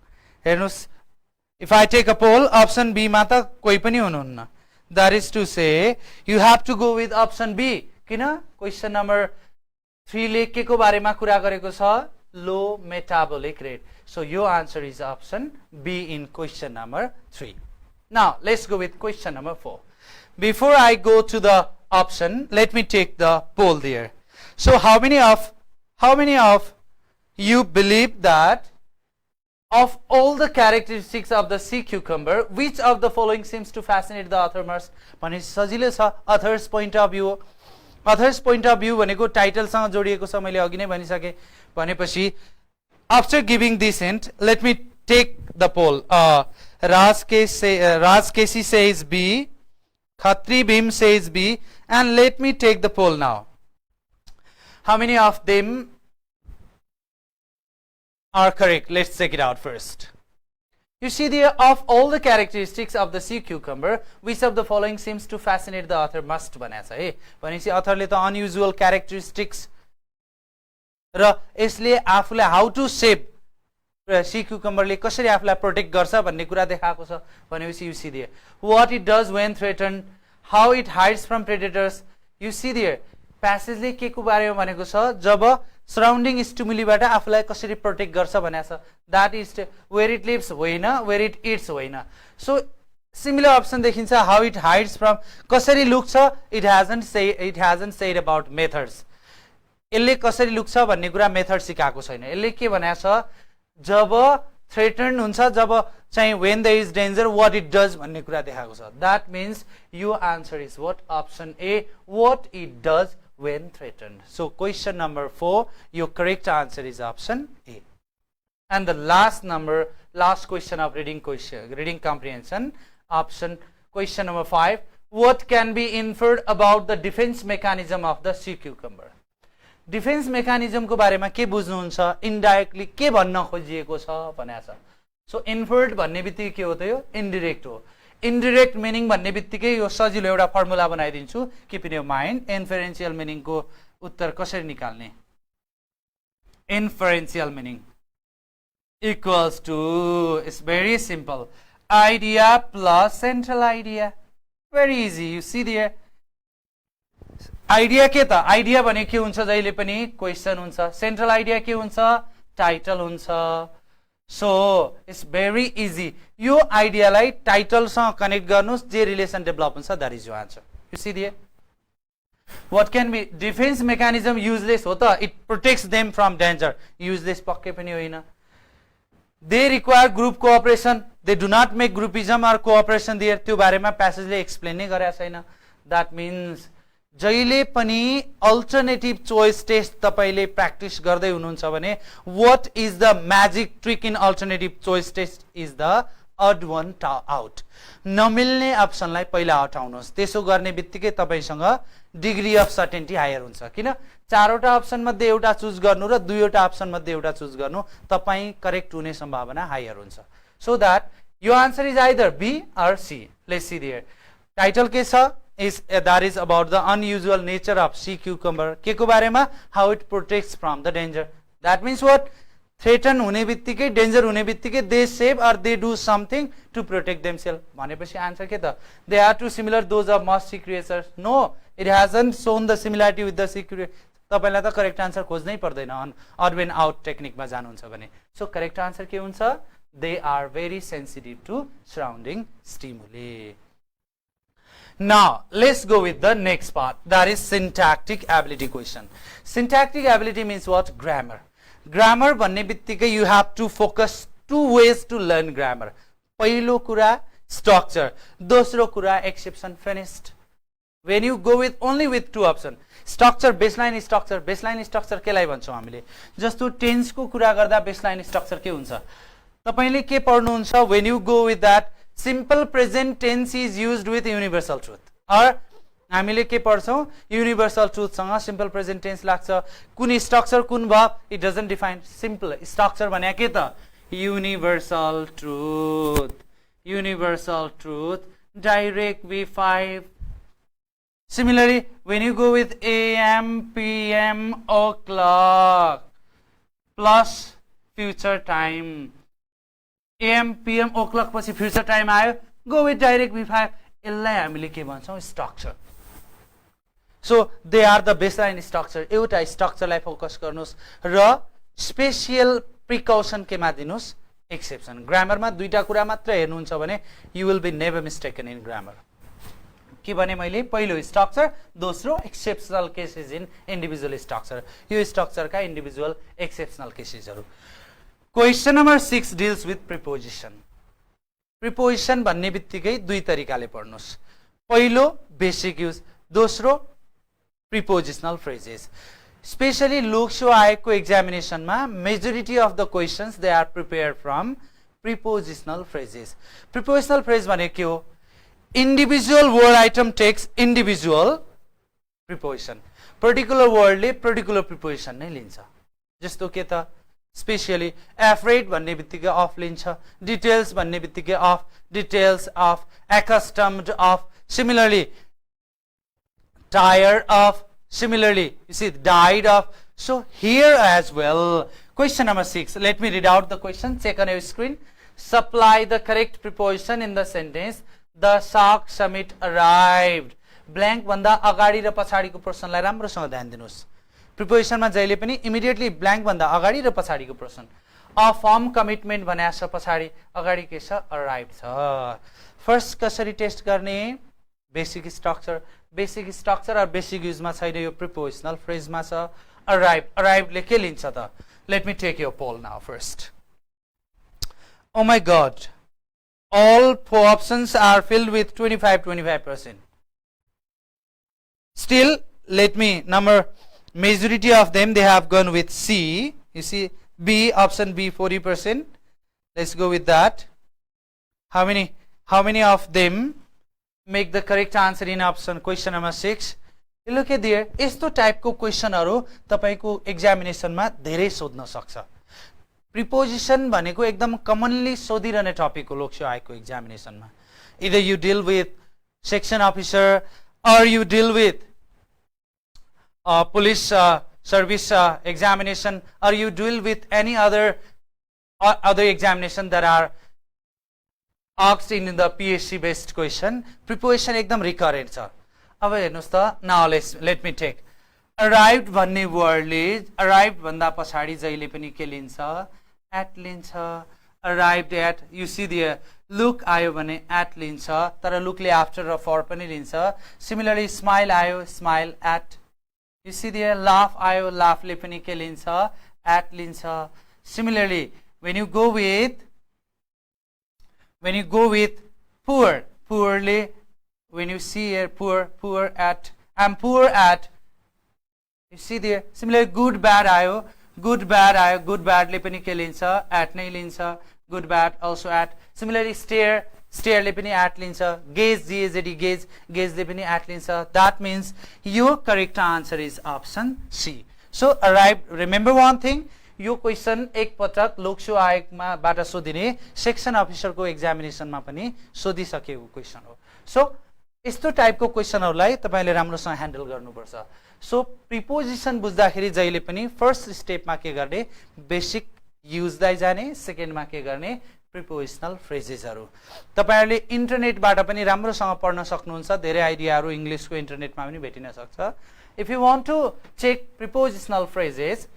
S1: If I take a poll, option B मा त कोही पनि हुनुहुन्न. That is to say, you have to go with option B. किन? Question number 3 ले के को बारेमा कुरा गरेको छ? Low metabolic rate. So your answer is option B in question number 3. Now let's go with question number 4. Before I go to the option, let me take the poll there. So how many of you believe that of all the characteristics of the sea cucumber, which of the following seems to fascinate the author most? भने सजिलो छ. author's point of view. author's point of view भनेको title सँग जोडिएको छ. मैले अघि नै भनिसके. भनेपछि after giving this hint, let me take the poll. Raj Kesi says B, Khatri Bhim says B, and let me take the poll now. How many of them are correct? Let's check it out first. You see there, of all the characteristics of the sea cucumber, which of the following seems to fascinate the author most? भनेछ है. भनेपछि authorले त unusual characteristics र यसले आफुलाई how to save sea cucumber ले कसरी आफुलाई प्रोटेक्ट गर्छ भन्ने कुरा देखाएको छ. भनेपछि you see there, what it does when threatened, how it hides from predators. You see there, passage ले के को बारेमा भनेको छ? जब सराउन्डिङ स्टिमुलीबाट आफुलाई कसरी प्रोटेक्ट गर्छ भनेछ. that is where it lives होइन, where it eats होइन. so similar option देखिन्छ. how it hides from, कसरी लुक्छ, it hasn't said about methods. यसले कसरी लुक्छ भन्ने कुरा मेथड सिकाएको छैन. यसले के भनेछ? जब threatened हुन्छ, जब चाहिँ when there is danger, what it does भन्ने कुरा देखाएको छ. that means your answer is what? option A, what it does when threatened. So question number 4, your correct answer is option A. And the last question of reading comprehension, question number 5, what can be inferred about the defense mechanism of the sea cucumber? Defence मेकानिजमको बारेमा के बुझ्नुहुन्छ, indirectly के भन्न खोजिएको छ भनेको छ। So inferred भन्ने बित्तिकै के हो त, यो इन्डिरेक्ट हो। इन्डिरेक्ट मिनिङ भन्ने बित्तिकै यो सजिलो एउटा फर्मुला बनाइदिन्छु, keep in your mind. Inferential मिनिङको उत्तर कसरी निकाल्ने? Inferential meaning equals to, it's very simple, idea plus central idea. Very easy, you see there. Idea के त? आइडिया भने के हुन्छ? जहिले पनि क्वेसन हुन्छ। सेन्ट्रल आइडिया के हुन्छ? टाइटल हुन्छ। So it's very easy. यो आइडियालाई टाइटलसँग कनेक्ट गर्नुस्, जे रिलेसन डेभलप हुन्छ, that is your answer. You see there. What can be? Defence mechanism useless हो त, it protects them from danger. Useless पक्कै पनि होइन। They require group cooperation, they do not make groupism or cooperation there. त्यो बारेमा प्यासेजले explain नै गरेको छैन। द्याट मिन्स जहिले पनि अल्टरनेटिभ चोइस टेस्ट तपाईले प्र्याक्टिस गर्दै हुनुहुन्छ भने what is the magic trick in alternative choice test is the odd one out. नमिल्ने अप्सनलाई पहिला हटाउनुहोस्। त्यसो गर्ने बित्तिकै तपाईसँग डिग्री अफ सर्टेन्टी हायर हुन्छ। किन? 4 वटा अप्सन मध्ये एउटा चुज गर्नु र 2 वटा अप्सन मध्ये एउटा चुज गर्नु, तपाई करेक्ट हुने सम्भावना हायर हुन्छ। So that your answer is either B or C. Let's see there. Title के छ? that is about the unusual nature of sea cucumber। के को बारेमा? how it protects from the danger। that means what? threaten हुने बित्तिकै, danger हुने बित्तिकै they save or they do something to protect themselves। भनेपछि आन्सर के त? they are too similar those of most sea creatures। no, it hasn't shown the similarity with the sea creatures। तपाईलाई त correct answer खोज्नै पर्दैन odd one out टेक्निकमा जानुहुन्छ भने। So correct answer के हुन्छ? they are very sensitive to surrounding stimuli। Now, let's go with the next part, that is syntactic ability question. Syntactic ability means what? Grammar. Grammar भन्ने बित्तिकै you have to focus 2 ways to learn grammar। पहिलो कुरा structure, दोस्रो कुरा exception finished। When you go with only with 2 option, structure, baseline structure, baseline structure केलाई भन्छौँ हामीले? जस्तो tense को कुरा गर्दा baseline structure के हुन्छ? तपाईले के पढ्नुहुन्छ? when you go with that, simple present tense is used with universal truth। or हामीले के पढ्छौं? universal truth सँग simple present tense लाग्छ। कुन structure कुन verb, it doesn't define। simple structure भने के त? universal truth, universal truth, direct V5। similarly when you go with AM, PM, o'clock plus future time, AM, PM, o'clock पछि future time आयो, go with direct V5। यसलाई हामीले के भन्छौं? Structure. So they are the baseline structure. एउटा स्ट्रक्चरलाई focus गर्नुस् र स्पेशल प्रिकॉशन केमा दिनुस्? एक्सेप्सन। ग्रामरमा दुईटा कुरा मात्र हेर्नुहुन्छ भने you will be never mistaken in grammar. के भने मैले? पहिलो स्ट्रक्चर, दोस्रो exceptional cases in individual structure. यो स्ट्रक्चरका इन्डिभिजुअल एक्सेप्सनल केसेसहरु। Question number 6 deals with preposition। preposition भन्ने बित्तिकै दुई तरिकाले पढ्नुस्। पहिलो बेसिक युज, दोस्रो prepositional phrases। स्पेशली लोकसो आएको एक्जामिनेसनमा majority of the questions they are prepared from prepositional phrases। prepositional phrase भने के हो? individual word item takes individual preposition। Particular वर्डले पर्टिकुलर preposition नै लिन्छ। जस्तो के त? स्पेशली afraid भन्ने बित्तिकै अफ लिन्छ, डिटेल्स भन्ने बित्तिकै of, details of, accustomed of, similarly tired of, similarly you see died of। so here as well, question number 6, let me read out the question, check on your screen। supply the correct preposition in the sentence the shark summit arrived। blank भन्दा अगाडि र पछाडीको प्रश्नलाई राम्रोसँग ध्यान दिनुस्। Preposition मा जहिले पनि immediately blank भन्दा अगाडि र पछाडीको प्रश्न। अ फर्म कमिटमेन्ट भने छ, पछाडी अगाडि के छ? अराइभ छ। फर्स्ट कसरी टेस्ट गर्ने? Basic structure. बेसिक स्ट्रक्चर और बेसिक युजमा छैन, यो प्रिपोजिशनल फ्रेजमा छ। अराइभ, अराइभले के लिन्छ त? Let me take your poll now first. Oh my god, all 4 options are filled with 25%। still let me number majority of them they have gone with C। you see B, option B 40%। let's go with that। how many of them make the correct answer in option question number 6? Look at there यस्तो टाइपको क्वेशनहरु तपाईको एक्जामिनेसनमा धेरै सोध्न सक्छ preposition भनेको एकदम commonly सोधिरहने topic हो लोक्सो आएको एक्जामिनेसनमा either you deal with section officer or you deal with police service examination or you deal with any other examination that are asked in the PSC based question preposition एकदम recurrent छ अब हेर्नुस् त now let me take arrived भन्ने wordले arrived भन्दा पछाडी जहिले पनि के लिन्छ at लिन्छ arrived at you see there look आयो भने at लिन्छ तर look ले after र for पनि लिन्छ similarly smile आयो smile at you see there laugh आयो laugh ले पनि के लिन्छ at लिन्छ similarly when you go with poor poorly when you see here poor at I'm poor at you see there similarly good bad आयो good bad ले पनि के लिन्छ at नै लिन्छ good bad also at similarly stare ले पनि at लिन्छ gaze gaze ले पनि at लिन्छ that means your correct answer is option C so arrive remember one thing यो क्वेशन एक पटक लोकसो आयोगमा बाट सोधिने सेक्सन अफिसरको एक्जामिनेसनमा पनि सोधिसकेको क्वेशन हो सो यस्तो टाइपको क्वेशनहरुलाई तपाईले राम्रोसँग ह्यान्डल गर्नुपर्छ सो प्रिपोजिसन बुझ्दाखेरि जहिले पनि फर्स्ट स्टेपमा के गर्ने बेसिक युजलाई जाने सेकेन्डमा के गर्ने प्रिपोजिसनल फ्रेजेसहरु तपाईहरुले इन्टरनेटबाट पनि राम्रोसँग पढ्न सक्नुहुन्छ धेरै आइडियाहरु इंग्लिशको इन्टरनेटमा पनि भेटिन सक्छ if you want to check prepositional phrases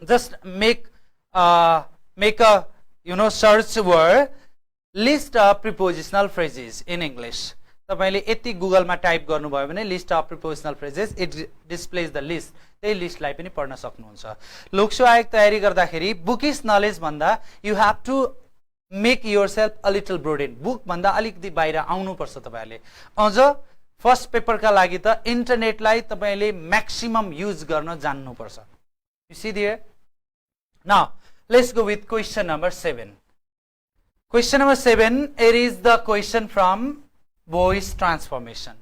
S1: just make a search word list of prepositional phrases in English तपाईले यति गुगल मा टाइप गर्नुभयो भने list of prepositional phrases it displays the list त्यही लिस्ट लाई पनि पढ्न सक्नुहुन्छ लोकसो आयोग तयारी गर्दाखेरि बुकिश नलेज भन्दा you have to make yourself a little broaden book भन्दा अलिकति बाहिर आउनु पर्छ तपाईहरुले अझ फर्स्ट पेपर का लागि त इन्टरनेटलाई तपाईले म्याक्सिमम युज गर्न जान्नु पर्छ you see there now let's go with question number 7 question number 7 it is the question from voice transformation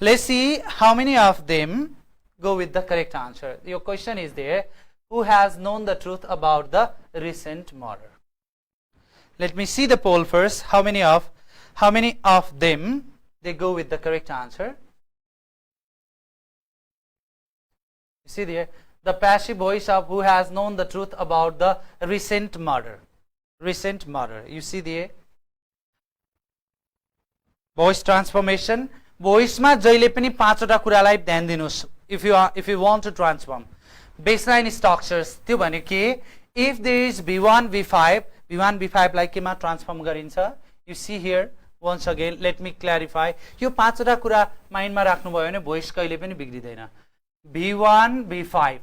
S1: let's see how many of them go with the correct answer your question is there who has known the truth about the recent murder let me see the poll first how many of them they go with the correct answer you see there the passive voice of who has known the truth about the recent murder you see there voice transformation voice ma jaile pani पाँचवटा कुरालाई ध्यान दिनुस् if you want to transform baseline structures त्यो भने के if there is b1 b5 like केमा transform गरिन्छ you see here once again let me clarify यो पाँचवटा कुरा माइन्डमा राख्नु भयो भने भोइस कहिले पनि बिग्रिदैन b1 b5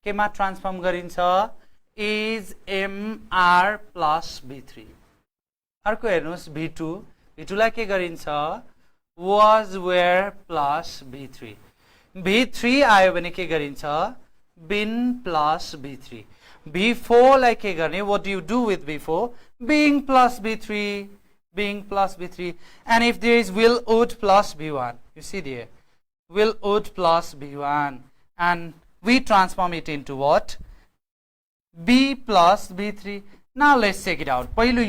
S1: केमा ट्रान्सफर्म गरिन्छ is mr plus b3 अर्को हेर्नुस् b2 लाई के गरिन्छ was were plus b3 आयो भने के गरिन्छ been plus b3 b4 लाई के गर्ने what do you do with b4 being plus b3 and if there is will would plus b1 you see there will would plus b1 and we transform it into what b plus b3 now let's check it out पहिलो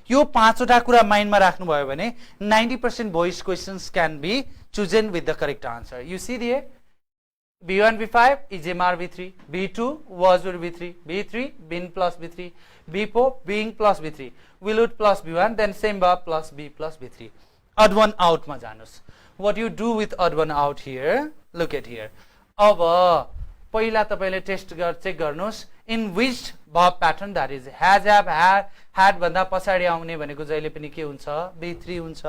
S1: यो पाँचवटा कुरा माइन्डमा राख्नु भयो भने 90% voice questions can be chosen with the correct answer you see there b1 b5 is mr b3 b2 was would b3 b3 been plus b3 b4 being plus b3 will would plus b1 then same bar plus b plus b3 odd one out मा जानुस् what you do with odd one out here look at here अब पहिला तपाईले test check गर्नुस् in which verb pattern that is has have had भन्दा पछाडी आउने भनेको जहिले पनि के हुन्छ b3 हुन्छ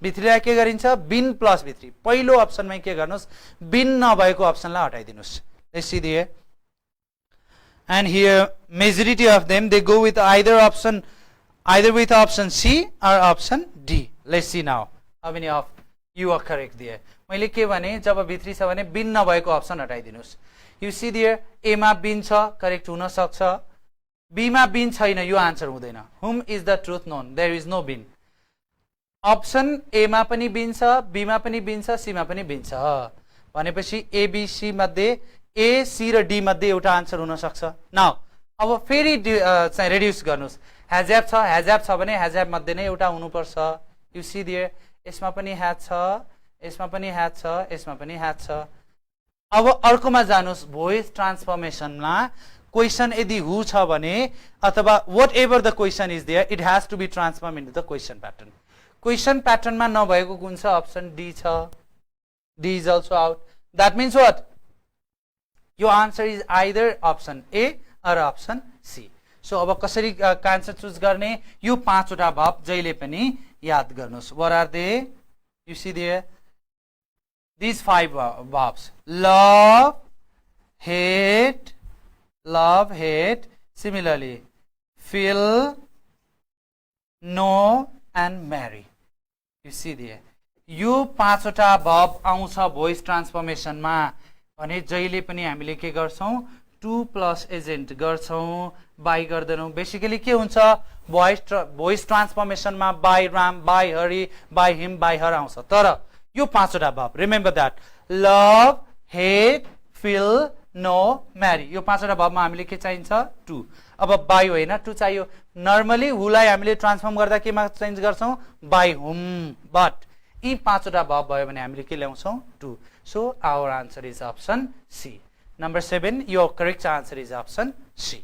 S1: b3 लाई के गरिन्छ been plus b3 पहिलो अप्सनमै के गर्नुस् been नभएको अप्सनलाई हटाइदिनुस् let's see there and here majority of them they go with either with option C or option D let's see now how many of you are correct there मैले के भने जब b3 छ भने been नभएको option हटाइदिनुस् you see there a मा been छ correct हुन सक्छ b मा been छैन यो आन्सर हुँदैन whom is the truth known there is no been option a मा पनि been छ b मा पनि been छ c मा पनि been छ भनेपछि एबीसी मध्ये ए सी र डी मध्ये एउटा आन्सर हुन सक्छ नाउ अब फेरि चाहिँ रिड्युस गर्नुस् हैज छ भने हैज मध्ये नै एउटा हुनुपर्छ यु सी देयर यसमा पनि हैज छ यसमा पनि हैज छ यसमा पनि हैज छ अब अर्कोमा जानुस् भोइस ट्रान्सफर्मेसनमा क्वेशन यदि हु छ भने अथवा whatever the question is there it has to be transform into the question pattern question प्याटर्नमा नभएको कुन छ अप्सन डी छ D is also out that means what your answer is either option A or option C so अब कसरी answer choose गर्ने यो पाँचवटा भाव जहिले पनि याद गर्नुस् what are they you see there these five verbs love hate similarly feel know and marry you see there यो पाँचवटा verb आउँछ voice transformation मा भने जहिले पनि हामीले के गर्छौं to plus agent गर्छौं by गर्दैनौं बेसिकली के हुन्छ voice transformation मा by Ram by Hari by him by her आउँछ तर यो पाँचवटा भाव remember that love hate feel know marry यो पाँचवटा भावमा हामीले के चाहिन्छ टु अब बाई होइन टु चाहियो नर्मली हुलाई हामीले ट्रान्सफर्म गर्दा केमा चेन्ज गर्छौं बाई हुम बट यी पाँचवटा भाव भयो भने हामीले के ल्याउँछौं to so our answer is option C number 7 your correct answer is option C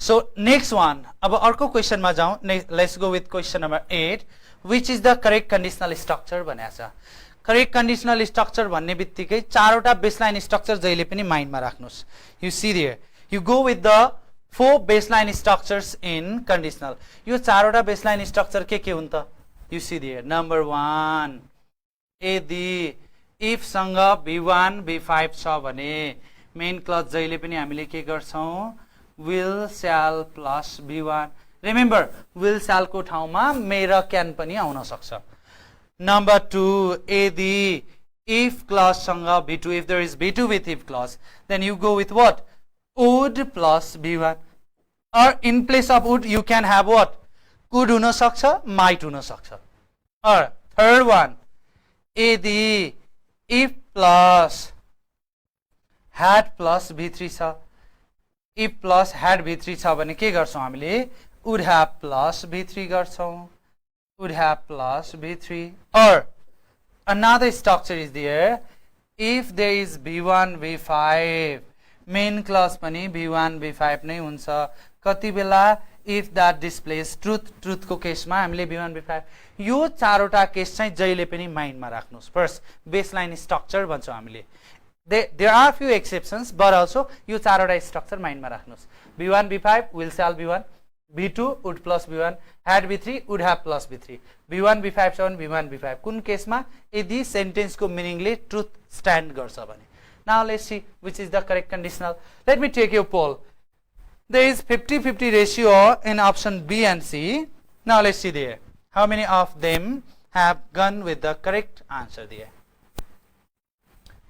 S1: so next one अब अर्को क्वेशनमा जाउँ let's go with question number 8 which is the correct conditional structure भनेको छ करेक्ट कन्डिसनल स्ट्रक्चर भन्ने बित्तिकै चारवटा baseline structure जहिले पनि माइन्डमा राख्नुस् you see there you go with the 4 baseline structures in conditional यो चारवटा बेसलाइन स्ट्रक्चर के हुन् त यु सी देयर नम्बर 1 यदि इफ सँग v1 v5 छ भने मेन क्लज जहिले पनि हामीले के गर्छौं will shall plus v1 remember will shall को ठाउँमा may र can पनि आउन सक्छ नम्बर 2 यदि if clause सँग v2 if there is v2 with if clause then you go with what would plus v1 or in place of would you can have what could हुन सक्छ might हुन सक्छ or third one यदि if plus had plus v3 छ if plus had v3 छ भने के गर्छौं हामीले would have plus v3 garchhau would have plus v3 or another structure is there if there is v1 v5 main clause pani v1 v5 नै हुन्छ कति बेला if that displays truth को केसमा हामीले v1 v5 यो चारवटा केस चाहिँ जहिले पनि माइन्डमा राख्नुस् फर्स्ट बेसलाइन स्ट्रक्चर भन्छौं हामीले there are few exceptions but also यो चारवटा structure माइन्डमा राख्नुस् v1 v5 will shall v1 v2 would plus v1 had v3 would have plus v3 v1 v5 7 v1 v5 कुन केसमा यदि सेन्टेन्स को मिनिङले ट्रुथ स्ट्यान्ड गर्छ भने now let's see which is the correct conditional let me take your poll there is 50-50 ratio in option B and C now let's see there how many of them have gone with the correct answer there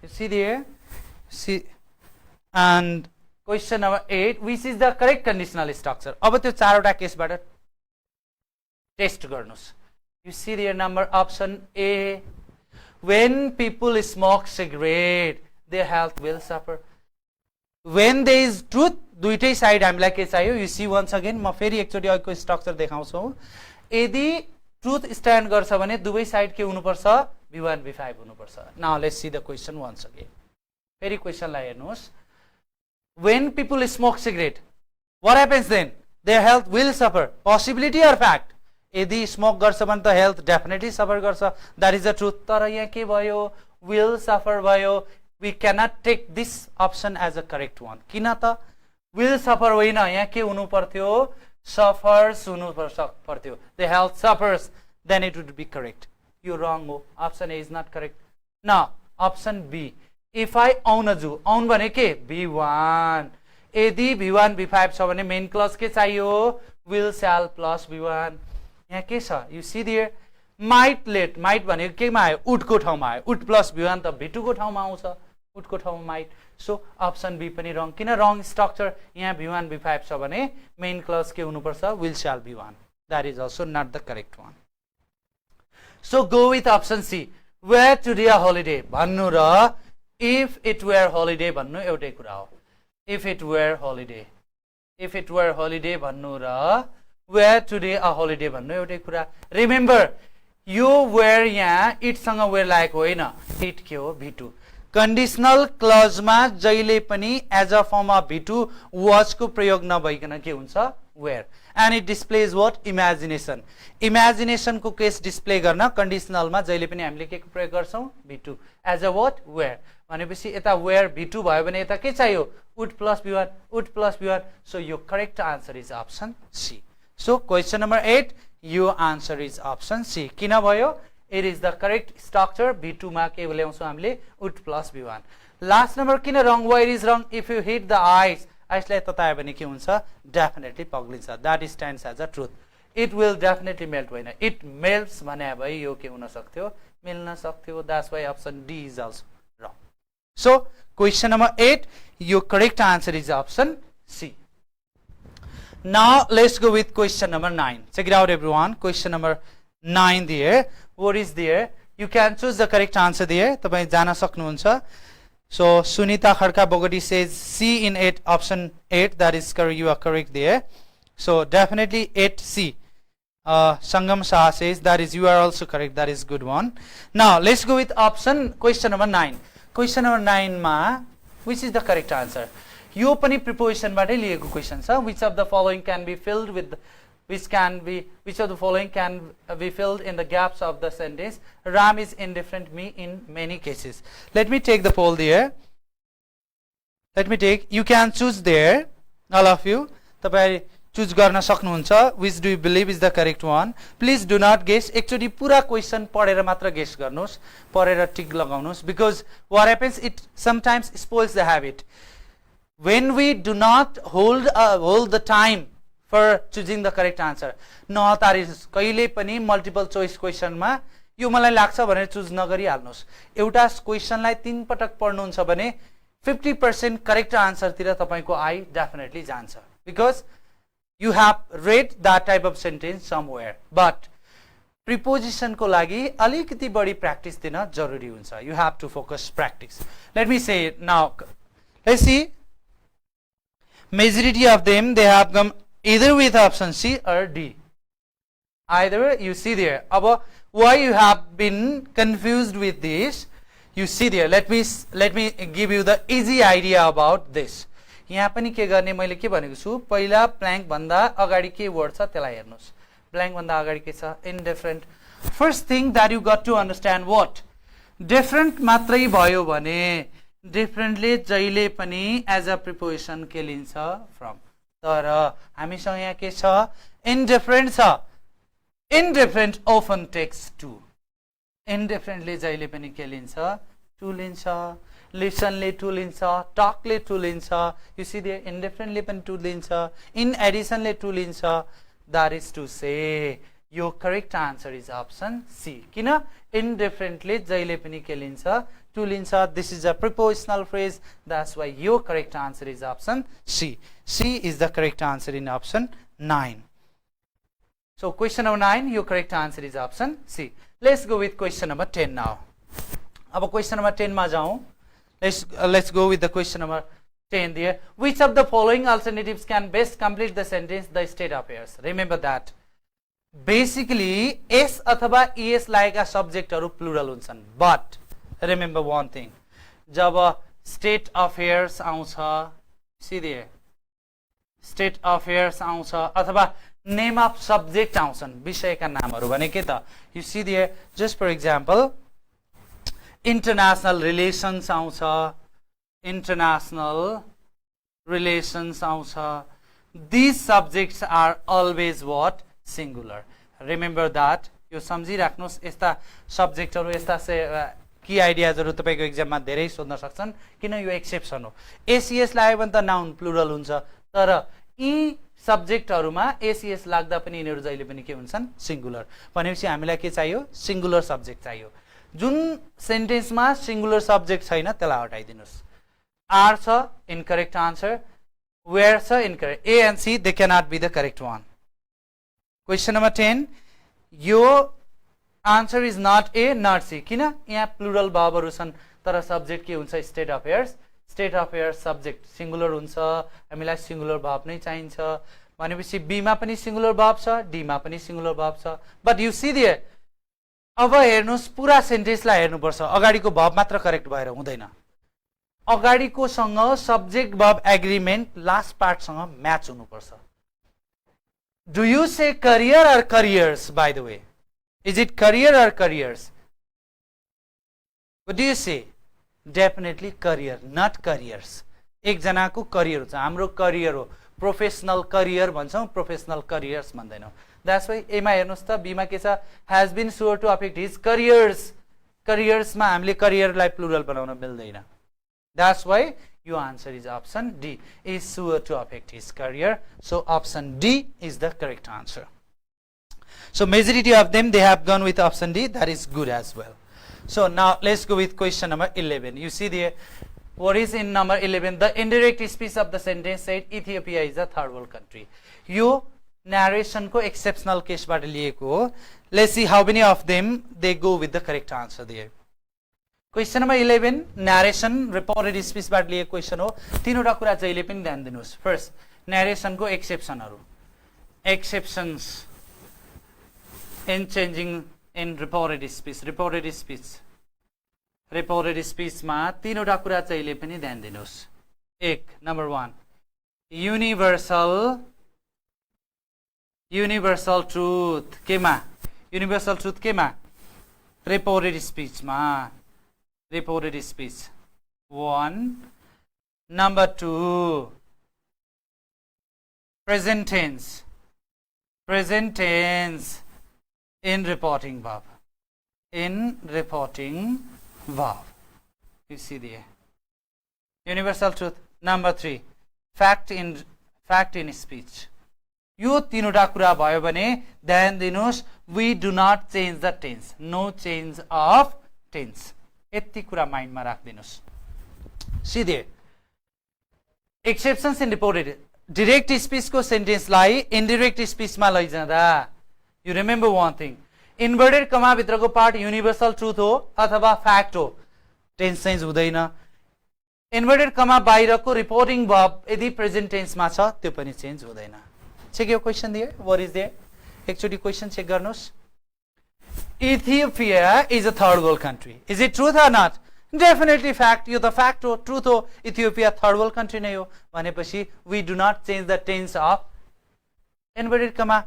S1: you see there see and question number 8 which is the correct conditional structure अब त्यो चारवटा केसबाट test गर्नुस् you see there number option A when people smoke cigarette their health will suffer when there is truth दुईटै side हामीलाई के चाहियो you see once again म फेरि एकचोटी अर्को स्ट्रक्चर देखाउँछु यदि ट्रुथ स्ट्यान्ड गर्छ भने दुवै साइड के हुनुपर्छ v1 v5 हुनुपर्छ now let's see the question once again फेरि क्वेशनलाई हेर्नुस् when people smoke cigarette what happens then their health will suffer possibility or fact यदि स्मोक गर्छ भने त हेल्थ डेफिनेटली सफर गर्छ दैट इज द ट्रुथ तर यहाँ के भयो will suffer भयो we cannot take this option as a correct one किन त will suffer होइन यहाँ के हुनु पर्थ्यो suffers हुनु पर्थ्यो the health suffers then it would be correct you wrong हो option A is not correct now option B if I own a zoo own भने के v1 यदि v1 v5 छ भने मेन क्लज के चाहियो will shall plus v1 यहाँ के छ you see there might let might भनेको केमा आयो would को ठाउँमा आयो would plus v1 त v2 को ठाउँमा आउँछ would को ठाउँमा might so option B पनि wrong किन wrong structure यहाँ v1 v5 छ भने मेन क्लज के हुनुपर्छ will shall v1 that is also not the correct one so go with option C where today a holiday भन्नु र if it were holiday भन्नु एउटै कुरा हो. if it were holiday भन्नु र where today a holiday भन्नु एउटै कुरा. रिमेम्बर यो where यहाँ it सँग where लागेको होइन. it के हो? V2. कन्डिसनल क्लजमा जहिले पनि as a form of V2 was को प्रयोग नभइकन के हुन्छ? where. and it displays what? imagination. imagination को केस डिस्प्ले गर्न कन्डिसनलमा जहिले पनि हामीले के को प्रयोग गर्छौं? V2 as a what? where. भनेपछि यता where V2 भयो भने यता के चाहियो? would plus V1, would plus V1. so your correct answer is option C. so question number 8, your answer is option C. किन भयो? it is the correct structure. V2 मा के ल्याउँछौं हामीले? would plus V1. last number किन wrong? why it is wrong? if you hit the ice लाई ततायो भने के हुन्छ? definitely पग्लिन्छ. that stands as a truth. it will definitely melt होइन. it melts भने भए यो के हुन सक्थ्यो? मिल्न सक्थ्यो. that's why option D is also wrong. so question number 8, your correct answer is option C. now let's go with question number 9. check it out everyone. question number 9 there. what is there? you can choose the correct answer there. तपाई जान सक्नुहुन्छ. so Sunita Khadka Bogoti says C in 8, option 8. that is correct. you are correct there. so definitely 8C. Sangam Shah says that is you are also correct. that is good one. now let's go with option question number 9. question number 9 ma which is the correct answer? यो पनि preposition बाटै लिएको question छ. which of the following can be filled with which of the following can be filled in the gaps of the sentence? Ram is indifferent me in many cases. let me take the poll there. you can choose there, all of you. तपाई choose गर्न सक्नुहुन्छ. which do you believe is the correct one? please do not guess. एकचोटी पूरा question पढेर मात्र guess गर्नुस्, पढेर टिक लगाउनुस्. because what happens, it sometimes spoils the habit. when we do not hold the time for choosing the correct answer, नतारिनुस्. कहिले पनि multiple choice क्वेशनमा यो मलाई लाग्छ भनेर चुज नगरी हाल्नुस्. एउटा क्वेशनलाई 3 पटक पढ्नुहुन्छ भने 50% करेक्ट आन्सर तिर तपाईको आई डेफिनेटली जान्छ. because you have read that type of sentence somewhere. but preposition को लागि अलिकति बढी प्र्याक्टिस दिन जरुरी हुन्छ. you have to focus practice. let me say it now. let's see. majority of them they have come either with option C or D. either you see there. अब why you have been confused with this? you see there. let me give you the easy idea about this. यहाँ पनि के गर्ने मैले के भनेको छु, पहिला ब्ल्याङ्क भन्दा अगाडि के वर्ड छ त्यसलाई हेर्नुस्. ब्ल्याङ्क भन्दा अगाडि के छ? indifferent. first thing that you got to understand what? different मात्रै भयो भने differently जहिले पनि as a preposition के लिन्छ? from. तर हामीसँग यहाँ के छ? indifferent छ. indifferent often takes to. indifferently जहिले पनि के लिन्छ? to लिन्छ. listenले to लिन्छ. talkले to लिन्छ. you see there, indifferently पनि to लिन्छ. in additionले to लिन्छ. that is to say your correct answer is option C. किन? indifferently जहिले पनि के लिन्छ? to लिन्छ. this is a prepositional phrase. that's why your correct answer is option C. C is the correct answer in option 9. so question number 9, your correct answer is option C. let's go with question number 10 now. अब question number 10 मा जाऊँ. let's go with the question number 10 there. which of the following alternatives can best complete the sentence the state affairs? remember that basically S अथवा ES लागेका सब्जेक्टहरु plural हुन्छन्. but remember one thing, जब state affairs आउँछ, see there, state affairs आउँछ अथवा name of subject आउँछन्, विषयका नामहरु भने के त? you see there, just for example international relations आउँछ, international relations आउँछ. these subjects are always what? singular. remember that. यो सम्झिराख्नुस्. यस्ता सब्जेक्टहरु यस्ता की आइडियाजहरु तपाईको एक्जाममा धेरै सोध्न सक्छन् किन यो एक्सेप्सन हो. एसीएस लाग्यो भने त नाउन प्लुरल हुन्छ, तर यी सब्जेक्टहरुमा एसीएस लाग्दा पनि यिनीहरु जहिले पनि के हुन्छन्? सिंगुलर. भनेपछि हामीलाई के चाहियो? सिंगुलर सब्जेक्ट चाहियो. जुन सेन्टेन्समा सिंगुलर सब्जेक्ट छैन त्यसलाई हटाइदिनुस्. आर छ इनकरेक्ट आन्सर, वेयर छ incorrect. A and C they cannot be the correct one. Question number 10, यो answer is not A not C किन यहाँ प्लुरल भर्बहरु छन् तर सब्जेक्ट के हुन्छ state affairs state affairs subject singular हुन्छ हामीलाई सिंगुलर भर्ब नै चाहिन्छ भनेपछि बी मा पनि सिंगुलर भर्ब छ डी मा पनि सिंगुलर भर्ब छ बट यु सी देयर अब हेर्नुस् पुरा सेन्टेन्सलाई हेर्नुपर्छ अगाडिको भर्ब मात्र करेक्ट भएर हुँदैन अगाडिको सँग subject verb agreement last part सँग म्याच हुनुपर्छ do you say career or careers by the way is it career or careers what do you say definitely career not careers एकजनाको करियर हुन्छ हाम्रो करियर हो प्रोफेसनल करियर भन्छौं professional careers भन्दैनौं that's why एमा हेर्नुस् त बीमा के छ has been sure to affect his careers करियर्समा हामीले करियरलाई प्लुरल बनाउन मिल्दैन that's why your answer is option D is sure to affect his career so option D is the correct answer so majority of them they have gone with option D that is good as well so now let's go with question number 11 you see there what is in number 11 the indirect speech of the sentence said Ethiopia is a third world country यो narration को exceptional case बाट लिएको हो let's see how many of them they go with the correct answer there Question number 11 narration reported speech बाट लिएको question हो तीनवटा कुरा जहिले पनि ध्यान दिनुस् फर्स्ट narration को एक्सेप्सनहरु exceptions in changing in reported speech मा तीनवटा कुरा जहिले पनि ध्यान दिनुस् एक नम्बर 1 universal truth केमा universal truth केमा reported speech मा reported speech 1 number 2 present tense in reporting verb you see there universal truth number 3 fact in speech यो तीनवटा कुरा भयो भने ध्यान दिनुस् we do not change the tense no change of tense यति कुरा माइन्डमा राख्दिनुस् see there exceptions in reported direct speech को सेन्टेन्सलाई indirect speech मा लैजाँदा you remember one thing inverted comma भित्रको पार्ट universal truth हो अथवा fact हो टेन्स चेन्ज हुँदैन inverted comma बाहिरको रिपोर्टिङ verb यदि प्रेजेन्ट टेन्स मा छ त्यो पनि चेन्ज हुँदैन check your question there what is there एकचोटी क्वेशन चेक गर्नुस् Ethiopia is a third world country. Is it truth or not? Definitely fact. You the fact or truth हो Ethiopia third world country नै हो भनेपछि we do not change the tense of inverted comma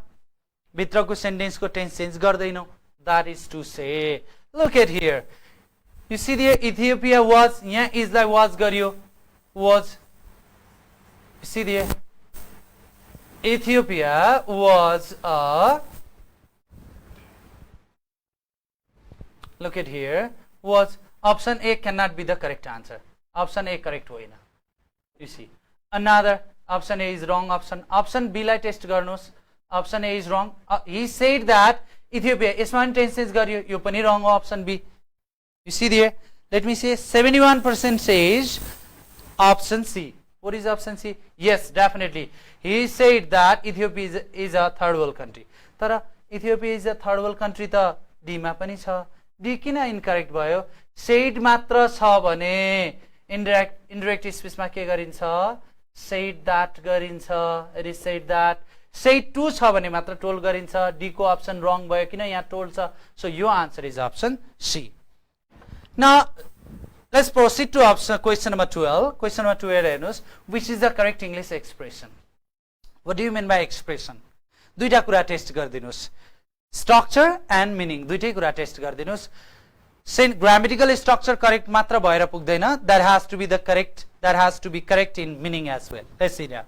S1: भित्रको sentence को tense change गर्दैनौ that is to say look at here you see there Ethiopia was यहाँ is लाई was गर्यो was you see there Ethiopia was a look at here was option A cannot be the correct answer option A correct होइना you see another option A is wrong option B लाई test गर्नुस् option A is wrong he said that Ethiopia यसमा tense change गर्यो यो पनि wrong हो option B you see there let me say 71% says option C what is option C yes definitely he said that Ethiopia is a third world country तर Ethiopia is a third world country त D मा पनि छ D किन incorrect भयो said मात्र छ भने indirect speech मा के गरिन्छ said that गरिन्छ it is said that said to छ भने मात्र told गरिन्छ D को अप्सन wrong भयो किन यहाँ told छ so your answer is option C now let's proceed to option question number 12 question number 12 हेर्नुस् which is the correct English expression what do you mean by expression दुईटा कुरा test गरिदिनुस् structure and meaning दुईटै कुरा test गरिदिनुस् grammatical structure correct मात्र भएर पुग्दैन that has to be correct in meaning as well let's see now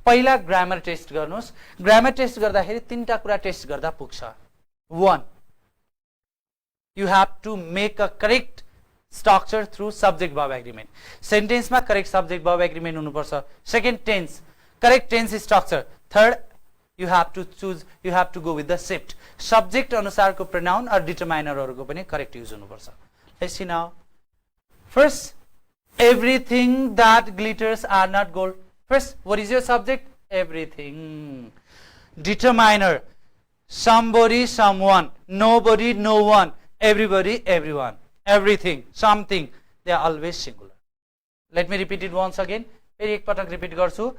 S1: पहिला grammar test गर्नुस् grammar test गर्दाखेरि तीनटा कुरा टेस्ट गर्दा पुग्छ 1 you have to make a correct structure through subject verb agreement sentence मा correct subject verb agreement हुनुपर्छ second tense correct tense structure third you have to go with the shift subject अनुसारको pronoun or determiner हरुको पनि correct use हुनुपर्छ let's see now first everything that glitters are not gold first what is your subject everything determiner somebody, someone, nobody, no one, everybody, everyone, everything, something, they are always singular. Let me repeat it once again. फेरि एक पटक repeat गर्छु.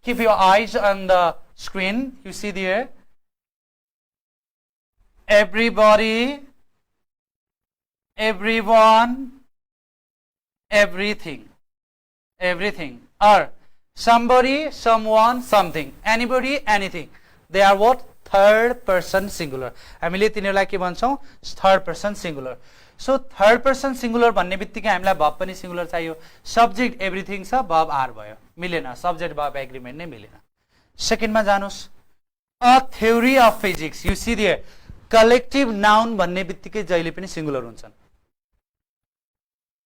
S1: Keep your eyes on the screen. You see there. Everybody, everyone, everything, everything, or somebody, someone, something, anybody, anything. They are what? Third person singular. हामीले तिनीहरुलाई के भन्छौं? Third person singular. So third person singular भन्ने बित्तिकै हामीलाई verb पनि singular चाहियो. Subject everything छ, verb are भयो. मिलेन. Subject verb agreement नै मिलेन. Second मा जानुस्. A theory of physics. You see there. Collective noun भन्ने बित्तिकै जहिले पनि singular हुन्छन्.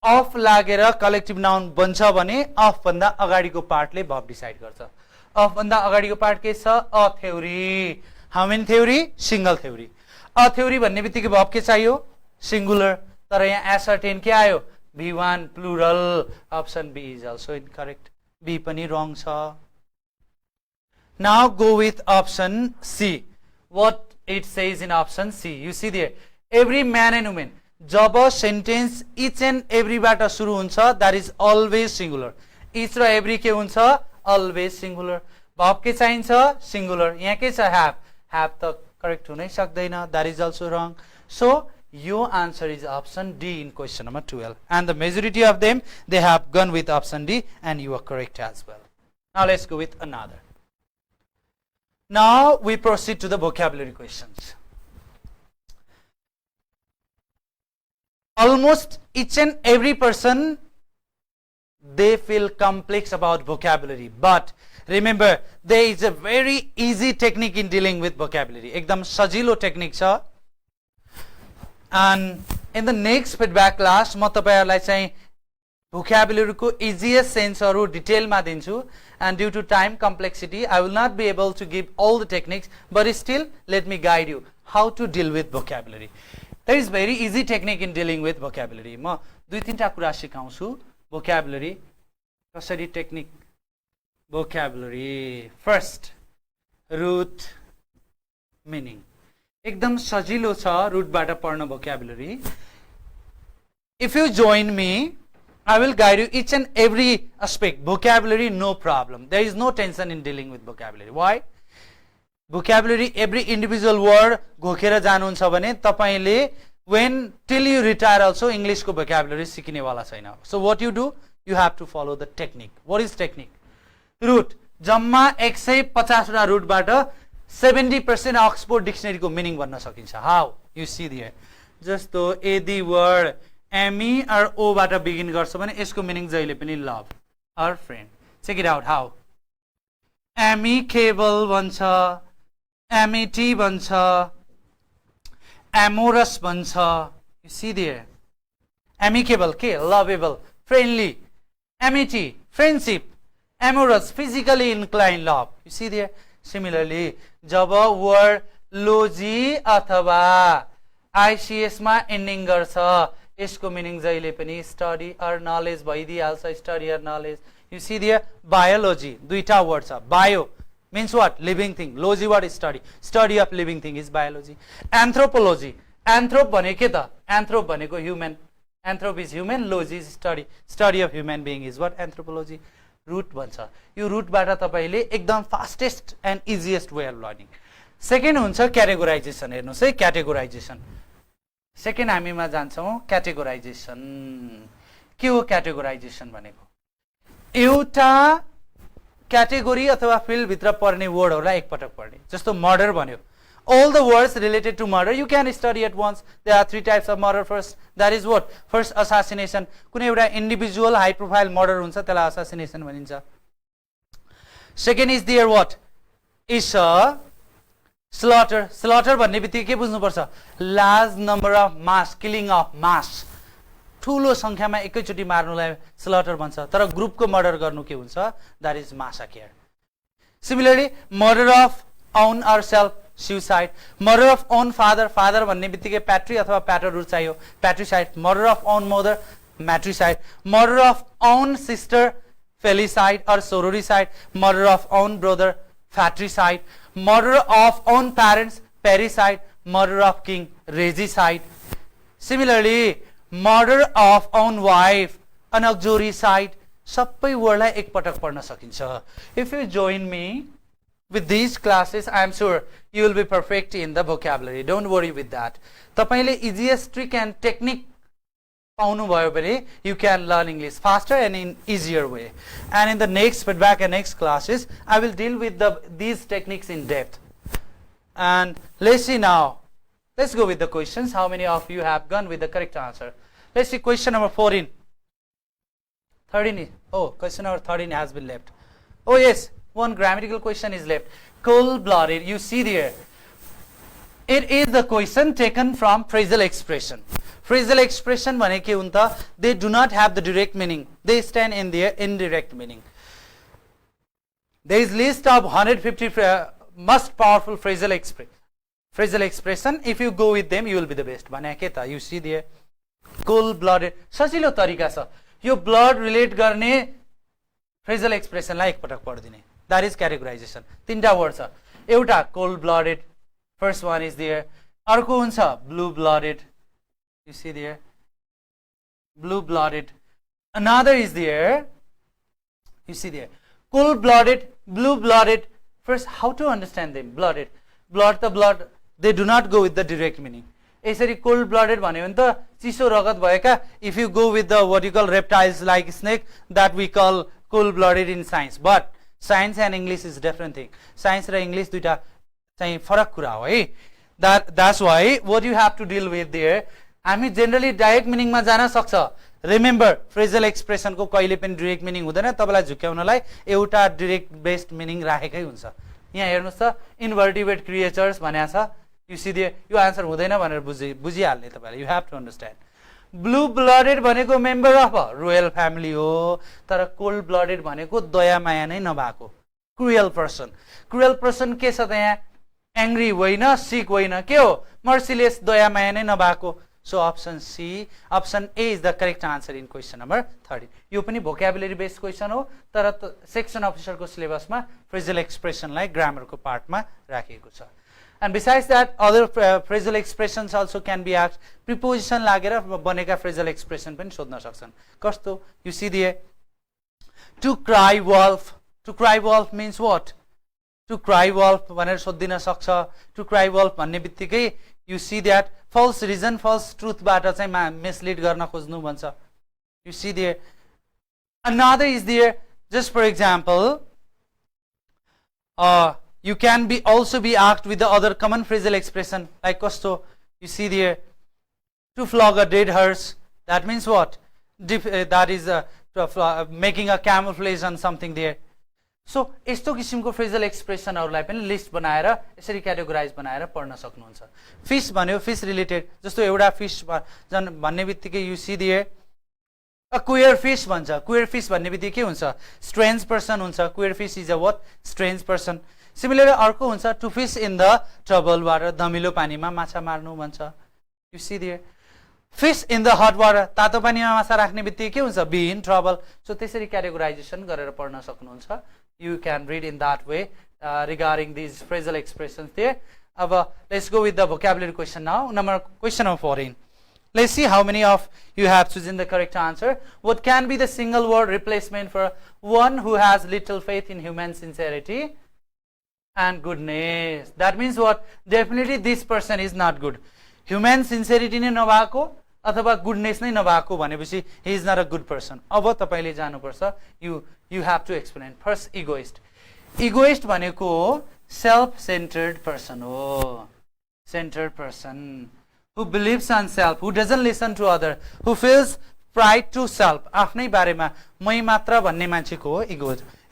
S1: Of लागेर collective noun बन्छ भने of भन्दा अगाडिको पार्टले verb decide गर्छ. Of भन्दा अगाडिको पार्ट के छ? A theory. How many theory? Single theory. A theory भन्ने बित्तिकै verb के चाहियो? Singular. तर यहाँ ascertain के आयो? B1 plural. Option B is also incorrect. B पनि wrong छ. Now go with option C. What it says in option C? You see there. Every man and woman. Job sentence each and every बाट सुरु हुन्छ, that is always singular. Each र every के हुन्छ? Always singular. verb के चाहिन्छ? Singular. यहाँ के छ? Have. Have त correct हुनै सक्दैन. That is also wrong. So your answer is option D in question number 12. And the majority of them, they have gone with option D, and you are correct as well. Now let's go with another. Now we proceed to the vocabulary questions. Almost each and every person, they feel complex about vocabulary, but remember, there is a very easy technique in dealing with vocabulary. एकदम सजिलो technique छ. And in the next feedback class, म तपाईहरुलाई चाहिँ vocabulary को easiest senseहरु डिटेलमा दिन्छु. And due to time complexity, I will not be able to give all the techniques, but still let me guide you how to deal with vocabulary. There is very easy technique in dealing with vocabulary. म दुई तीनटा कुरा सिकाउँछु. Vocabulary कसरी technique. Vocabulary. First, root meaning. एकदम सजिलो छ रूटबाट पढ्न vocabulary. If you join me, I will guide you each and every aspect. Vocabulary, no problem. There is no tension in dealing with vocabulary. Why? Vocabulary, every individual word घोकेर जानुहुन्छ भने तपाईले when till you retire also English को vocabulary सिकिने वाला छैन. So what you do? You have to follow the technique. What is technique? Root. जम्मा 150 वटा रूटबाट 70% Oxford dictionary को meaning भन्न सकिन्छ. How? You see there. जस्तो यदि word me or o बाट begin गर्छ भने यसको meaning जहिले पनि love or friend. Check it out. How? Amicable भन्छ, amity भन्छ, amorous भन्छ. You see there. Amicable के? Lovable, friendly. Amity, friendship. Amorous, physically inclined love. You see there. Similarly, job word logy अथवा ICS मा ending गर्छ यसको meaning जहिले पनि study or knowledge भइदिहाल्छ. Study or knowledge. You see there. Biology. दुईटा word छ. Bio means what? Living thing. Logy what is study? Study of living thing is biology. Anthropology. Anthrop भने के त? Anthrop भनेको human. Anthrop is human. Logy is study. Study of human being is what? Anthropology. Root भन्छ. यो रूटबाट तपाईले एकदम fastest and easiest way of learning. Second हुन्छ categorisation. हेर्नुस् है, क्याटेगोराइजेसन. सेकेन्ड हामीमा जान्छौं क्याटेगोराइजेसन. के हो क्याटेगोराइजेसन भनेको? एउटा क्याटेगोरी अथवा फिल्ड भित्र पर्ने वर्डहरुलाई एकपटक पढ्ने. जस्तो मर्डर भन्यो. All the words related to murder you can study at once. There are three types of murder. First, that is what? First, assassination. कुनै एउटा individual high profile murder हुन्छ त्यसलाई assassination भनिन्छ. Second is there what? Is a slaughter. Slaughter भन्ने बित्तिकै के बुझ्नु पर्छ? Large number of mass, killing of mass. ठूलो संख्यामा एकैचोटी मार्नुलाई slaughter भन्छ. तर ग्रुपको मर्डर गर्नु के हुन्छ? That is massacre. Similarly, murder of own or self, suicide. Murder of own father. Father भन्ने बित्तिकै patry अथवा pater root चाहियो. Patricide. Murder of own mother, matricide. Murder of own sister, felicide or sororicide. Murder of own brother, fratricide. Murder of own parents, parricide, murder of king, regicide. Similarly, murder of own wife, uxoricide. सबै वर्डलाई एकपटक पढ्न सकिन्छ. If you join me with these classes, I am sure you will be perfect in the vocabulary. Don't worry with that. तपाईले easiest trick and technique पाउनु भयो भने you can learn English faster and in easier way. And in the next feedback and next classes, I will deal with these techniques in depth. And let's see now. Let's go with the questions. How many of you have gone with the correct answer? Let's see question number 14. 13. Oh, question number 13 has been left. Oh yes, one grammatical question is left. Cold-blooded. You see there. It is the question taken from phrasal expression. Phrasal expression भने के हुन्छ? They do not have the direct meaning. They stand in their indirect meaning. There is list of 150 most powerful phrasal expression. If you go with them, you will be the best. भने के त? You see there. Cold-blooded. सजिलो तरिका छ. यो blood relate गर्ने phrasal expression लाई एकपटक पढ्दिने. That is categorization. तीनटा word छ. एउटा cold-blooded. First one is there. अर्को हुन्छ blue-blooded. You see there. Blue-blooded. Another is there. You see there. Cold-blooded, blue-blooded. First, how to understand them? Blooded. Blood the blood. They do not go with the direct meaning. यसरी cold-blooded भन्यो भने त चिसो रगत भएका. If you go with the what you call reptiles like snake, that we call cold-blooded in science. But science and English is different thing. Science र English दुईटा चाहिँ फरक कुरा हो है. That's why what you have to deal with there. हामी generally direct meaning मा जान सक्छ. Remember, phrasal expression को कहिले पनि direct meaning हुँदैन. तपाईलाई झुक्याउनलाई एउटा direct based meaning राखेकै हुन्छ. यहाँ हेर्नुस् त invertebrate creatures भनेको छ. You see there, यो आन्सर हुँदैन भनेर बुझिहाल्ने तपाईले. You have to understand. Blue-blooded भनेको member of a royal family हो. तर cold-blooded भनेको दया माया नै नभएको. Cruel person. Cruel person के छ त यहाँ? Angry होइन, sick होइन. के हो? Merciless, दया माया नै नभएको. So option C, option A is the correct answer in question number 13. यो पनि vocabulary based question हो. तर section officer को syllabus मा phrasal expression लाई grammar को part मा राखिएको छ. And besides that, other phrasal expressions also can be asked. Preposition लागेर बनेका phrasal expression पनि सोध्न सक्छन्. कस्तो? You see there. To cry wolf. To cry wolf means what? To cry wolf भनेर सोधिन सक्छ. To cry wolf भन्ने बित्तिकै you see that false reason, false truth बाट चाहिँ mislead गर्न खोज्नु भन्छ. You see there. Another is there. Just for example, you can also be asked with the other common phrasal expression like कस्तो? You see there. To flog a dead horse. That means what? That is making a camouflage on something there. So यस्तो किसिमको phrasal expression हरुलाई पनि list बनाएर यसरी categorise बनाएर पढ्न सक्नुहुन्छ. Fish भन्यो, फिश रिलेटेड. जस्तो एउटा फिश भन्ने बित्तिकै you see there. A queer fish भन्छ. Queer fish भन्ने बित्तिकै के हुन्छ? Strange person हुन्छ. Queer fish is a what? Strange person. Similarly अर्को हुन्छ to fish in the trouble water. धमिलो पानीमा माछा मार्नु भन्छ. You see there. Fish in the hot water. तातो पानीमा माछा राख्ने बित्तिकै के हुन्छ? Be in trouble. So त्यसरी categorization गरेर पढ्न सक्नुहुन्छ. You can read in that way regarding these phrasal expressions there. Let's go with the vocabulary question now. Question number 14. Let's see how many of you have chosen the correct answer. What can be the single word replacement for one who has little faith in human sincerity and goodness? That means what? Definitely this person is not good. Human sincerity नै नभएको अथवा goodness नै नभएको भनेपछि he is not a good person. अब तपाईले जानुपर्छ. You have to explain. First, egoist. Egoist भनेको self-centered person हो. Centered person who believes on self, who doesn't listen to other, who feels pride to self. आफ्नै बारेमा मै मात्र भन्ने मान्छेको हो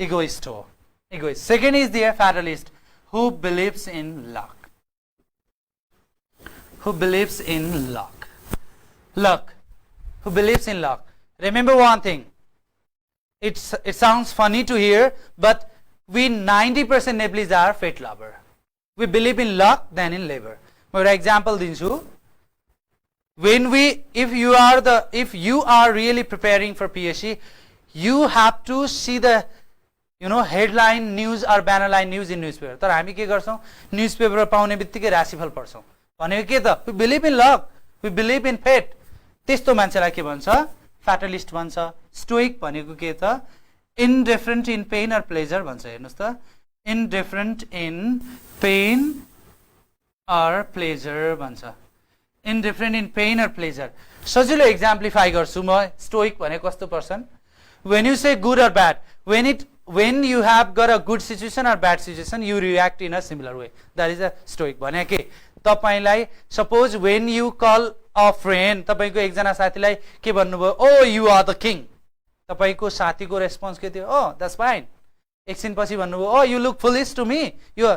S1: egoist हो. Egoist. Second is the fatalist, who believes in luck. Who believes in luck. Luck. Who believes in luck. Remember one thing. It sounds funny to hear, but we 90% Nepalese are fate lover. We believe in luck than in labor. For example, दिन्छु. If you are really preparing for PSC, you have to see the you know headline news or banner line news in newspaper तर हामी के गर्छौं newspaper पाउने बित्तिकै राशिफल पढ्छौं भनेको के त we believe in luck we believe in fate त्यस्तो मान्छेलाई के भन्छ फ्याटलिस्ट भन्छ स्टोइक भनेको के त indifferent in pain or pleasure भन्छ हेर्नुस् त indifferent in pain or pleasure भन्छ indifferent in pain or pleasure सजिलो एक्जाम्प्लिफाई गर्छु म स्टोइक भनेको कस्तो person when you say good or bad when you have got a good situation or bad situation you react in a similar way that is a stoic भने के तपाईलाई suppose when you call a friend तपाईको एकजना साथीलाई के भन्नुभयो oh you are the king तपाईको साथीको रेस्पोन्स के थियो oh that's fine एकछिन पछि भन्नुभयो oh you look foolish to me यो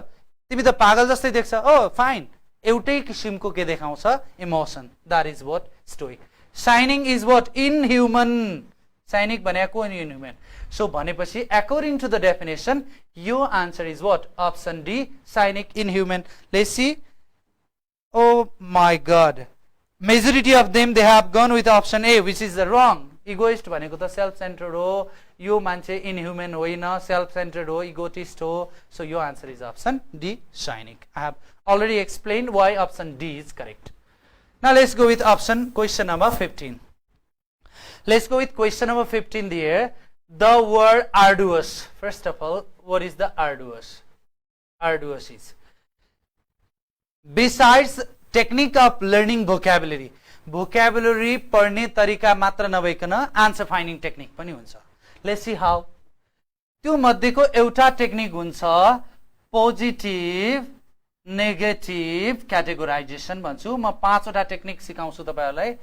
S1: तिमी त पागल जस्तै देख्छ oh fine एउटै किसिमको के देखाउँछ emotion that is what stoic shining is what inhuman cynic भनेको inhuman so भनेपछि according to the definition your answer is what option D cynic inhuman let's see oh my god majority of them they have gone with option A which is the wrong egoist भनेको त self centered हो यो मान्छे inhuman होइन self centered हो egotist हो so your answer is option D cynic I have already explained why option D is correct now let's go with option question number 15 let's go with question number 15 there the word arduous first of all what is the arduous arduous is besides technique of learning vocabulary पढ्ने तरिका मात्र नभइकन answer finding technique पनि हुन्छ let's see how त्यो मध्येको एउटा technique हुन्छ पोजिटिभ नेगेटिभ क्याटेगोराइजेसन भन्छु म पाँचवटा टेक्निक सिकाउँछु तपाईहरुलाई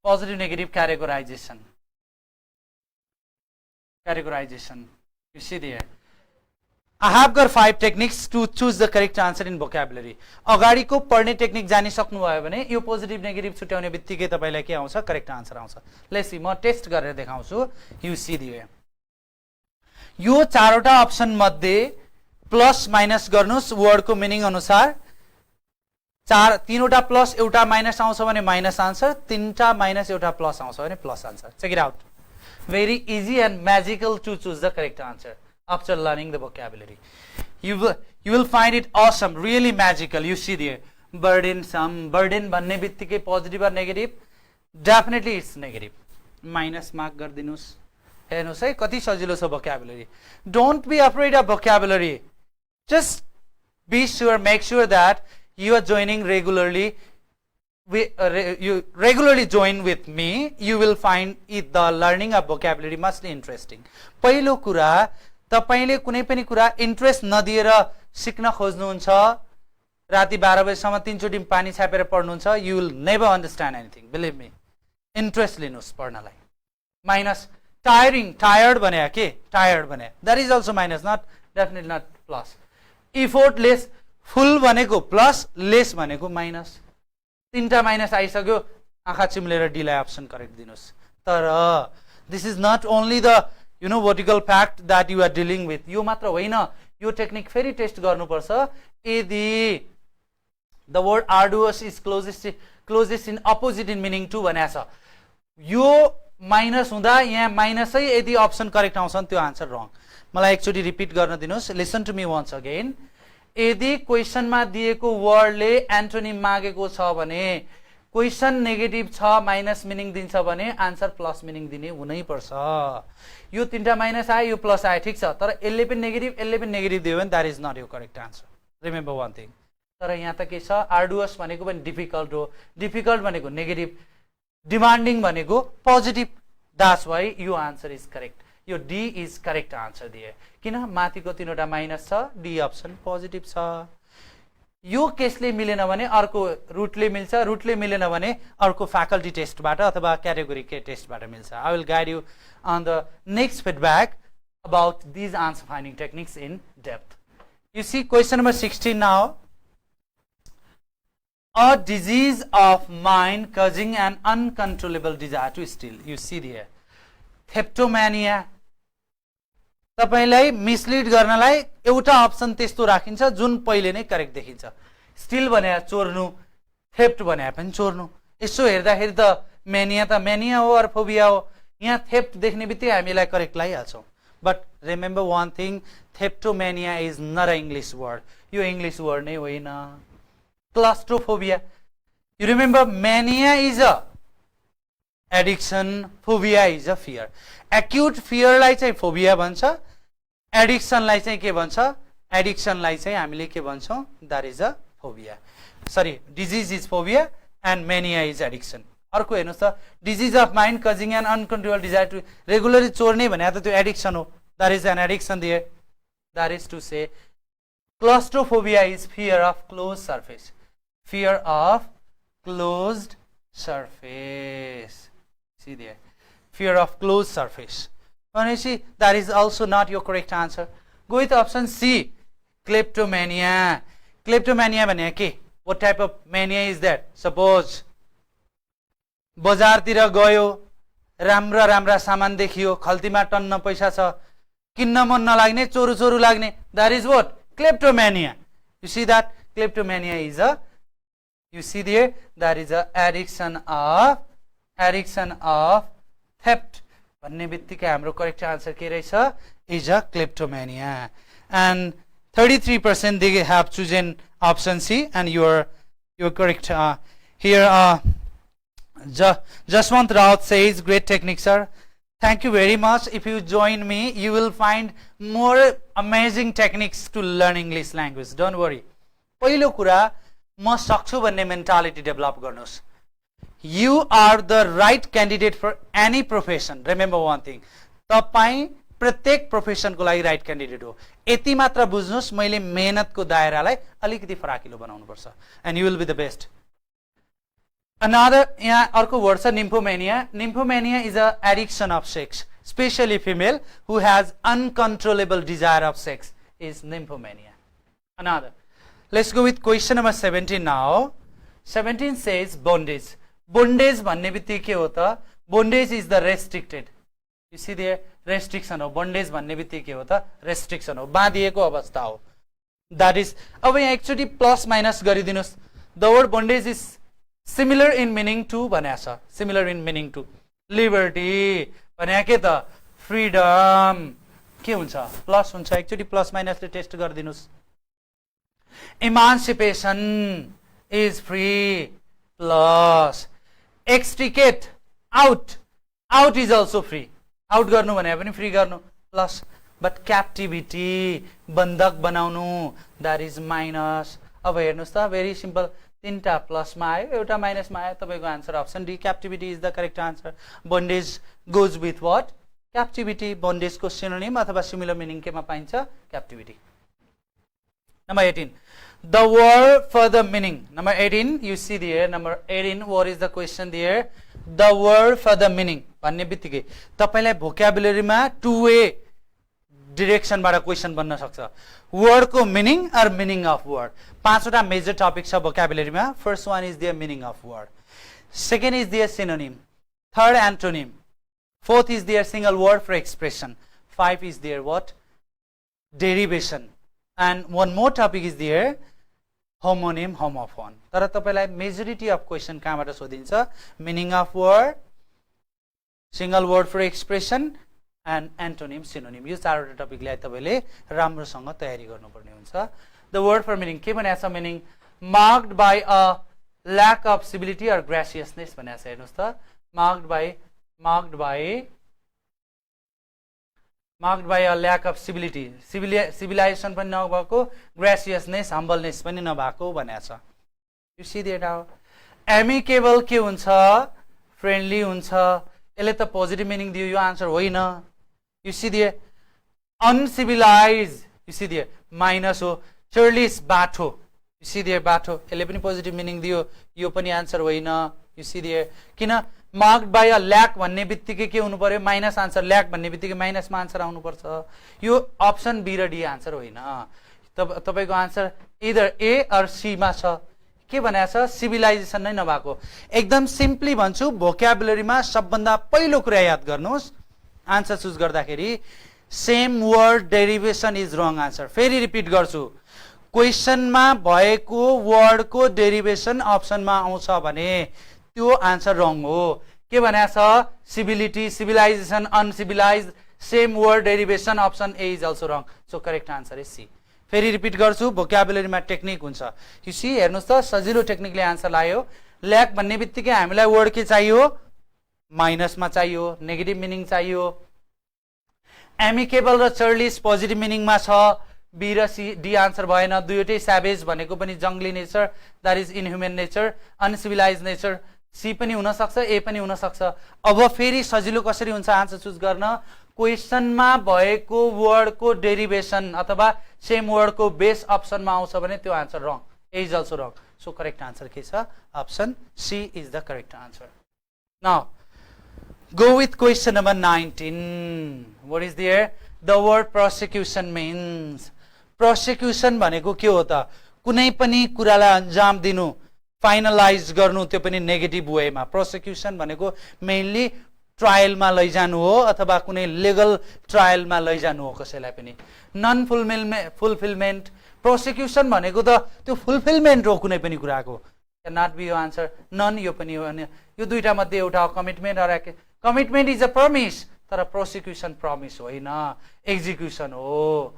S1: positive negative categorization you see there I have got 5 techniques to choose the correct answer in vocabulary अगाडिको पढ्ने टेक्निक जानि सक्नु भयो भने यो पोजिटिभ नेगेटिभ छुट्याउने बित्तिकै तपाईलाई के आउँछ करेक्ट आन्सर आउँछ लेट्स सी म टेस्ट गरेर देखाउँछु यु सी दिए यो चारवटा अप्सन मध्ये प्लस माइनस गर्नुस् वर्डको मिनिङ अनुसार तीनवटा प्लस एउटा माइनस आउँछ भने माइनस आन्सर तीनटा माइनस एउटा प्लस आउँछ भने plus answer check it out very easy and magical to choose the correct answer after learning the vocabulary you will find it awesome really magical you see there burdensome burden भन्ने बित्तिकै positive र negative definitely it's negative minus mark गर्दिनुस् हेर्नुस् है कति सजिलो छ vocabulary don't be afraid of vocabulary just be sure make sure that you are joining regularly you regularly join with me you will find it the learning of vocabulary must be interesting पहिलो कुरा तपाईले कुनै पनि कुरा interest नदिएर सिक्न खोज्नुहुन्छ राति 12 बजेसम्म 3 चोटी पानी छापेर पढ्नुहुन्छ you will never understand anything believe me interest लिनुस् पढ्नलाई माइनस tired भने के tired भने that is also minus not definitely not plus effortless full भनेको प्लस लेस भनेको माइनस तीनटा माइनस आइसक्यो आँखा चिम्लेर डीलाई अप्सन करेक्ट दिनुस् तर this is not only the you know vertical fact that you are dealing with यो मात्र होइन यो टेक्निक फेरि टेस्ट गर्नुपर्छ यदि the word arduous is closest in opposite in meaning to भनेको छ यो माइनस हुँदा यहाँ माइनसै यदि अप्सन करेक्ट आउँछ भने त्यो आन्सर रङ मलाई एकचोटि रिपिट गर्न दिनुस् listen to me once again यदि क्वेशनमा दिएको वर्डले एन्टोनिम मागेको छ भने क्वेशन नेगेटिभ छ माइनस मिनिङ दिन्छ भने आन्सर प्लस मिनिङ दिने हुनै पर्छ यो तीनटा माइनस आयो यो प्लस आयो ठीक छ तर यसले पनि नेगेटिभ दियो भने that is not your correct answer remember one thing तर यहाँ त के छ आर्डुअस भनेको पनि डिफिकल्ट हो डिफिकल्ट भनेको नेगेटिभ डिमान्डिङ भनेको positive that's why your answer is correct यो डी इज करेक्ट आन्सर दिए किन माथिको तीनवटा माइनस छ डी अप्सन पोजिटिभ छ यो केसले मिलेन भने अर्को रुटले मिल्छ रुटले मिलेन भने अर्को फ्याकल्टी टेस्टबाट अथवा क्याटेगोरी के टेस्टबाट मिल्छ I will guide you on the next feedback about these answer finding techniques in depth you see question number 16 now a disease of mind causing an uncontrollable desire to steal you see there थेप्टोम्यानिया तपाईलाई mislead गर्नलाई एउटा option त्यस्तो राखिन्छ जुन पहिले नै correct देखिन्छ still भने चोर्नु थेप्ट भने पनि चोर्नु यसो हेर्दाखेरि त म्यानिया हो अर फोबिया हो यहाँ थेप्ट देख्ने बित्तिकै हामीलाई correct लागिहाल्छौँ But remember one thing, theptomania is not an English word. यो English word नै होइन. Claustrophobia. You remember, mania is a addiction, phobia is a fear. Acute fear लाई चाहिँ phobia भन्छ, addiction लाई चाहिँ के भन्छ? Addiction लाई चाहिँ हामीले के भन्छौं? That is a phobia. Sorry, disease is phobia and mania is addiction. अर्को हेर्नुस् त, disease of mind causing an uncontrolled desire to regularly चोर्ने भने त त्यो addiction हो. That is an addiction there. That is to say, claustrophobia is fear of closed surface. Fear of closed surface. See there. Fear of closed surface. See, that is also not your correct answer. Go with option C. Kleptomania. Kleptomania भने के? What type of mania is that? Suppose बजारतिर गयो, राम्रा राम्रा सामान देखियो, खल्तीमा टन्न पैसा छ, किन्न मन नलाग्ने, चोरु चोरु लाग्ने. That is what? Kleptomania. You see that? Kleptomania is a, you see there, that is a addiction of theft. भन्ने बित्तिकै हाम्रो करेक्ट आन्सर के रहेछ? Is a kleptomania. And 33% they have chosen option C, and you're correct. Here Jaswant Raut says, great technique, sir. Thank you very much. If you join me, you will find more amazing techniques to learn English language. Don't worry. पहिलो कुरा, म सक्छु भन्ने mentality develop गर्नुस्. You are the right candidate for any profession. Remember one thing. तपाई प्रत्येक profession को लागि राइट क्यान्डिडेट हो. यति मात्र बुझ्नुस्, मैले मेहनतको दायरालाई अलिकति फराकिलो बनाउनु पर्छ. And you will be the best. Another, यहाँ अर्को वर्ड छ nymphomania. Nymphomania is a addiction of sex, especially female who has uncontrollable desire of sex is nymphomania. Another. Let's go with question number 17 now. 17 says bondage. Bondage भन्ने बित्तिकै के हो त? Bondage is the restricted. You see there, restriction हो. Bondage भन्ने बित्तिकै के हो त? Restriction हो, बाँधिएको अवस्था हो. That is, अब यहाँ एकचोटी plus minus गरिदिनुस्. The word bondage is similar in meaning to भनेको छ. Similar in meaning to liberty भनेको के त? Freedom. के हुन्छ? प्लस हुन्छ. एकचोटी plus माइनसले test गरिदिनुस्. Emancipation is free plus extricate out is also free. Out गर्नु भने पनि फ्री गर्नु plus, but captivity बन्धक बनाउनु, that is minus. अब हेर्नुस् त, very simple. तीनटा प्लसमा आयो, एउटा माइनसमा आयो, तपाईको answer option D captivity is the correct answer. Bondage goes with what? Captivity. Bondage को synonym अथवा similar meaning केमा पाइन्छ? Captivity. Number 18. The word for the meaning. Number 18, you see there, number 18, what is the question there? The word for the meaning. भन्ने बित्तिकै तपाईलाई vocabulary-मा two way direction-बाट question बन्न सक्छ. Word को meaning or meaning of word. पाँचवटा major topic छ vocabulary-मा. First one is the meaning of word. Second is the synonym. Third, antonym. Fourth is their single word for expression. 5 is their what? Derivation. And one more topic is there, homonym, homophone. तर तपाईलाई majority of question कहाँबाट सोधिन्छ? Meaning of word, single word for expression, and antonym, synonym. यो चारवटा टपिकलाई तपाईले राम्रोसँग तयारी गर्नुपर्ने हुन्छ. The word for meaning के भनेको छ? Meaning marked by a lack of civility or graciousness भनेको छ. हेर्नुस् त, marked by a lack of civility. Civilization पनि नभएको, graciousness, humbleness पनि नभएको भनेको छ. You see that now? Amicable के हुन्छ? Friendly हुन्छ. यसले त positive meaning दियो, यो आन्सर होइन. You see there? Uncivilized. You see there? Minus हो. Churlish, बाठो. You see there? बाठो. यसले पनि positive meaning दियो, यो पनि आन्सर होइन. You see there? किन? Marked by a lack भन्ने बित्तिकै के हुनु पर्यो? Minus answer. lack भन्ने बित्तिकै माइनसमा आन्सर आउनु पर्छ. यो अप्सन बी र डी आन्सर होइन. तपाईको answer either A or C मा छ. के भनेको छ? सिभिलाइजेसन नै नभएको. एकदम सिम्पली भन्छु, भोक्याबुलरीमा सबभन्दा पहिलो कुरा याद गर्नुस्. आन्सर चुज गर्दाखेरि same word derivation is wrong answer. फेरि रिपिट गर्छु, क्वेसनमा भएको वर्डको डेरिभेसन अप्सनमा आउँछ भने त्यो आन्सर रङ हो. के भनेको छ? सिभिलिटी, civilisation, uncivilised, Same word derivation, option A is also wrong. So correct answer is C. फेरि रिपिट गर्छु, vocabulary मा टेक्निक हुन्छ. You see, हेर्नुस् त सजिलो टेक्निकले आन्सर लायो. ल्याक भन्ने बित्तिकै हामीलाई वर्ड के चाहियो? माइनसमा चाहियो, नेगेटिभ मिनिङ चाहियो. एमिकेबल र चर्लिस पोजिटिभ मिनिङमा छ. बी र सी डी आन्सर भएन. दुईटै स्याभेज भनेको पनि जंगली nature, that is inhuman nature, uncivilised nature. C पनि हुन सक्छ, ए पनि हुन सक्छ. अब फेरि सजिलो कसरी हुन्छ आन्सर चुज गर्न? क्वेशनमा भएको वर्डको डेरिभेसन अथवा सेम वर्डको बेस अप्सनमा आउँछ भने त्यो answer wrong. A is also wrong. So correct answer के छ? Option C is the correct answer. Now go with question number 19. What is there? The word prosecution means. Prosecution भनेको के हो त? कुनै पनि कुरालाई अन्जाम दिनु, फाइनलाइज गर्नु, त्यो पनि नेगेटिभ वेमा. प्रोसिक्युसन भनेको मेनली ट्रायलमा लैजानु हो अथवा कुनै लिगल ट्रायलमा लैजानु हो कसैलाई पनि. Non fulfilment. प्रोसिक्युसन भनेको त त्यो फुलफिलमेन्ट हो कुनै पनि कुराको. नट बी यो आन्सर. नन यो पनि हो. यो दुईटा मध्ये एउटा कमिटमेन्ट र कमिटमेन्ट इज अ प्रमिस, तर प्रोसिक्युसन प्रमिस होइन, एक्जिक्युसन हो.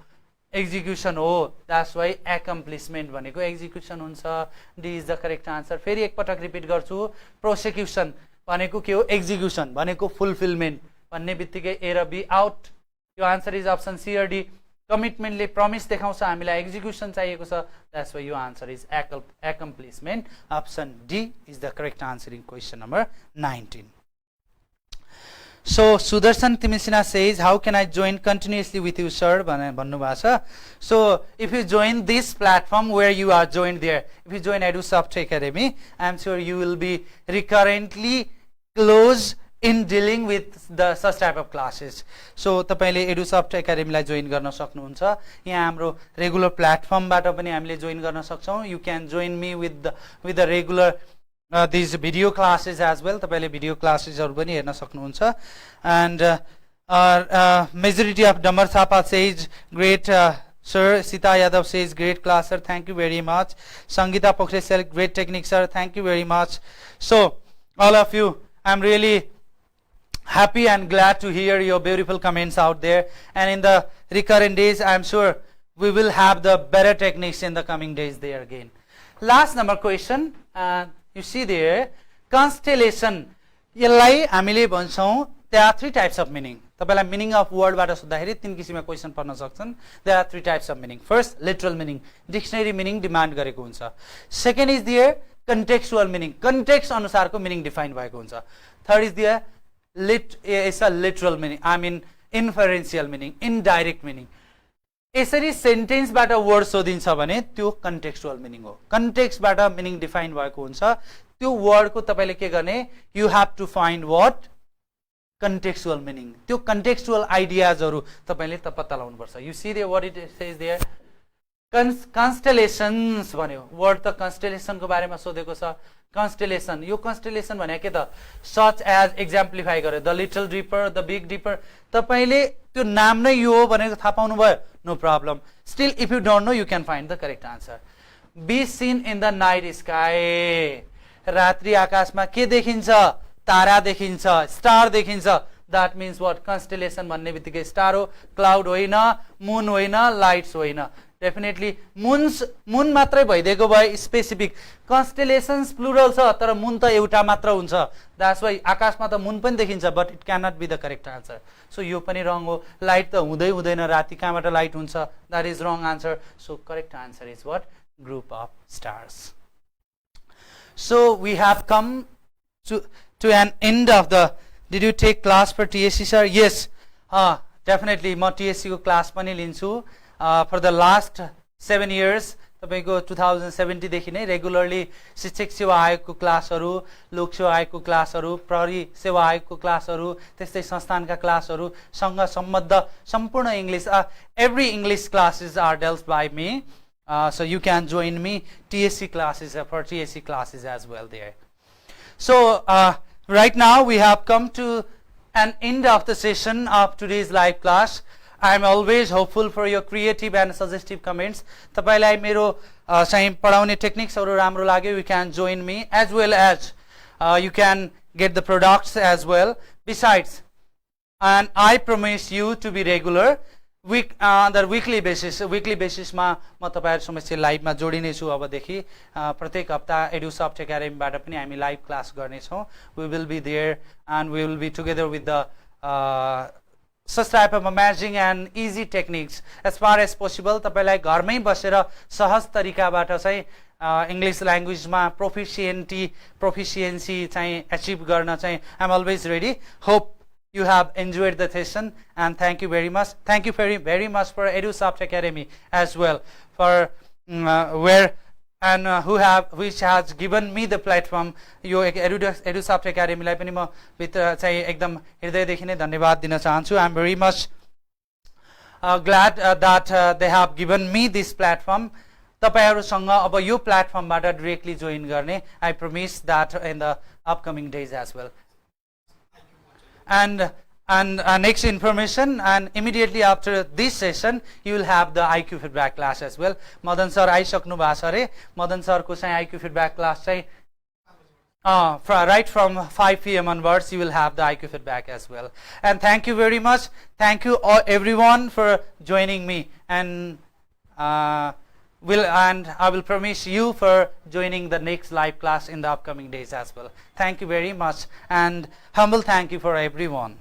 S1: एक्जिक्युसन हो. द्याट्स वाइ एकम्प्लिसमेन्ट भनेको एक्जिक्युसन हुन्छ. D is the correct answer. फेरि एकपटक रिपिट गर्छु. प्रोसिक्युसन भनेको के हो? एक्जिक्युसन भनेको फुलफिलमेन्ट भन्ने बित्तिकै ए र बी आउट. यो आन्सर इज अप्सन सी र डी. कमिटमेन्टले प्रमिस देखाउँछ, हामीलाई एक्जिक्युसन चाहिएको छ. द्याट्स वाइ यो answer is accomplishment. Option D is the correct answer in question number 19. So Sudarshan Timisina says, how can I join continuously with you, sir? So if you join this platform where you are joined there, if you join EduSoft Academy, I am sure you will be recurrently close in dealing with the such type of classes. So तपाईले EduSoft Academy लाई join गर्न सक्नुहुन्छ. यहाँ हाम्रो regular platform बाट पनि हामीले join गर्न सक्छौं. You can join me with the regular these video classes as well. तपाईले video classes हरु पनि हेर्न सक्नुहुन्छ. And majority of Damar Thapa says great sir. Sita Yadav says great class sir, thank you very much. Sangeeta Pokhre says great technique sir, thank you very much. So all of you, I'm really happy and glad to hear your beautiful comments out there. And in the recurrent days, I'm sure we will have the better techniques in the coming days there again. Last number question. You see there, constellation. यसलाई हामीले भन्छौं, there are three types of meaning. तपाईलाई meaning of word बाट सोध्दाखेरि तीन किसिमका question पर्न सक्छन्. There are three types of meaning. First, literal meaning. Dictionary meaning demand गरेको हुन्छ. Second is there contextual meaning. Context अनुसारको meaning define भएको हुन्छ. Third is there is a literal meaning. I mean inferential meaning, indirect meaning. यसरी sentence बाट word सोधिन्छ भने त्यो कन्टेक्स्चुअल मिनिङ हो. कन्टेक्स्ट बाट मिनिङ डिफाइन भएको हुन्छ. त्यो वर्ड को तपाईले के गर्ने? You have to find what contextual meaning. त्यो कन्टेक्स्चुअल आइडियाजहरु तपाईले त पत्ता लगाउनु पर्छ. You see there what it says there. Constellations भन्यो. वर्ड त कन्स्टेलेशन को बारेमा सोधेको छ. कन्स्टेलेशन, यो कन्स्टेलेशन भने के त? सच एज एक्जाम्प्लिफाई गर्यो. The little dipper, the big dipper. तपाईले त्यो नाम नै यो हो भनेको थाहा पाउनु भयो, no problem. Still if you don't know, you can find the correct answer. Be seen in the night sky. रात्रि आकाशमा के देखिन्छ? तारा देखिन्छ, स्टार देखिन्छ. That means what? कन्स्टेलेशन भन्ने बित्तिकै स्टार हो, क्लाउड होइन, मून होइन, लाइट्स होइन. डेफिनेटली मून मात्रै भइदिएको भए स्पेसिफिक. कन्स्टेलेशन्स प्लुरल छ तर मून त एउटा मात्र हुन्छ. द्याट्स वाइ आकाशमा त मून पनि देखिन्छ, but it can not be the correct answer. So यो पनि रङ हो. लाइट त हुँदै हुँदैन, राति कहाँबाट लाइट हुन्छ? That is wrong answer. So correct answer is what? Group of stars. So we have come to an end of the. Did you take class for TSC, sir? Yes, definitely. म TSC को class पनि लिन्छु. For the last 7 years, तपाईको 2070 देखि नै regularly शिक्षक सेवा आयोगको क्लासहरु, लोक सेवा आयोगको क्लासहरु, प्रहरी सेवा आयोगको क्लासहरु, त्यस्तै संस्थानका क्लासहरु सँग सम्बद्ध सम्पूर्ण English, every English classes are dealt by me. So you can join me TSC classes for TSC classes as well there. So right now we have come to an end of the session of today's live class. I am always hopeful for your creative and suggestive comments. तपाईलाई मेरो चाहिँ पढाउने टेक्निक्सहरु राम्रो लाग्यो, you can join me, as well as you can get the products as well. Besides, and I promise you to be regular on the weekly basis मा म तपाईहरु समक्ष लाइभ मा जोडिने छु अबदेखि प्रत्येक हप्ता एडुसफ्ट एकाडेमी बाट पनि हामी लाइभ क्लास गर्ने छौं we will be there and we will be together with the such type of amazing and easy techniques as far as possible तपाईलाई घरमै बसेर सहज तरिकाबाट चाहिँ English language मा proficiency चाहिँ achieve गर्न चाहिँ I'm always ready. Hope you have enjoyed the session and thank you very much. Thank you very much for EduSoft Academy as well for which has given me the platform. यो EduSoft Academy लाई पनि म भित्र चाहिँ एकदम हृदयदेखि नै धन्यवाद दिन चाहन्छु. I'm very much glad that they have given me this platform. तपाईहरुसँग अब यो प्लेटफर्मबाट डाइरेक्टली जोइन गर्ने I promise that in the upcoming days as well. And next information, and immediately after this session you will have the IQ feedback class as well. Madan sir आइसक्नु भएको छ रे. Madan sir को चाहिँ IQ feedback class चाहिँ right from 5 p.m. onwards you will have the IQ feedback as well. And thank you very much. Thank you all, everyone for joining me, and I will promise you for joining the next live class in the upcoming days as well. Thank you very much, and humble thank you for everyone.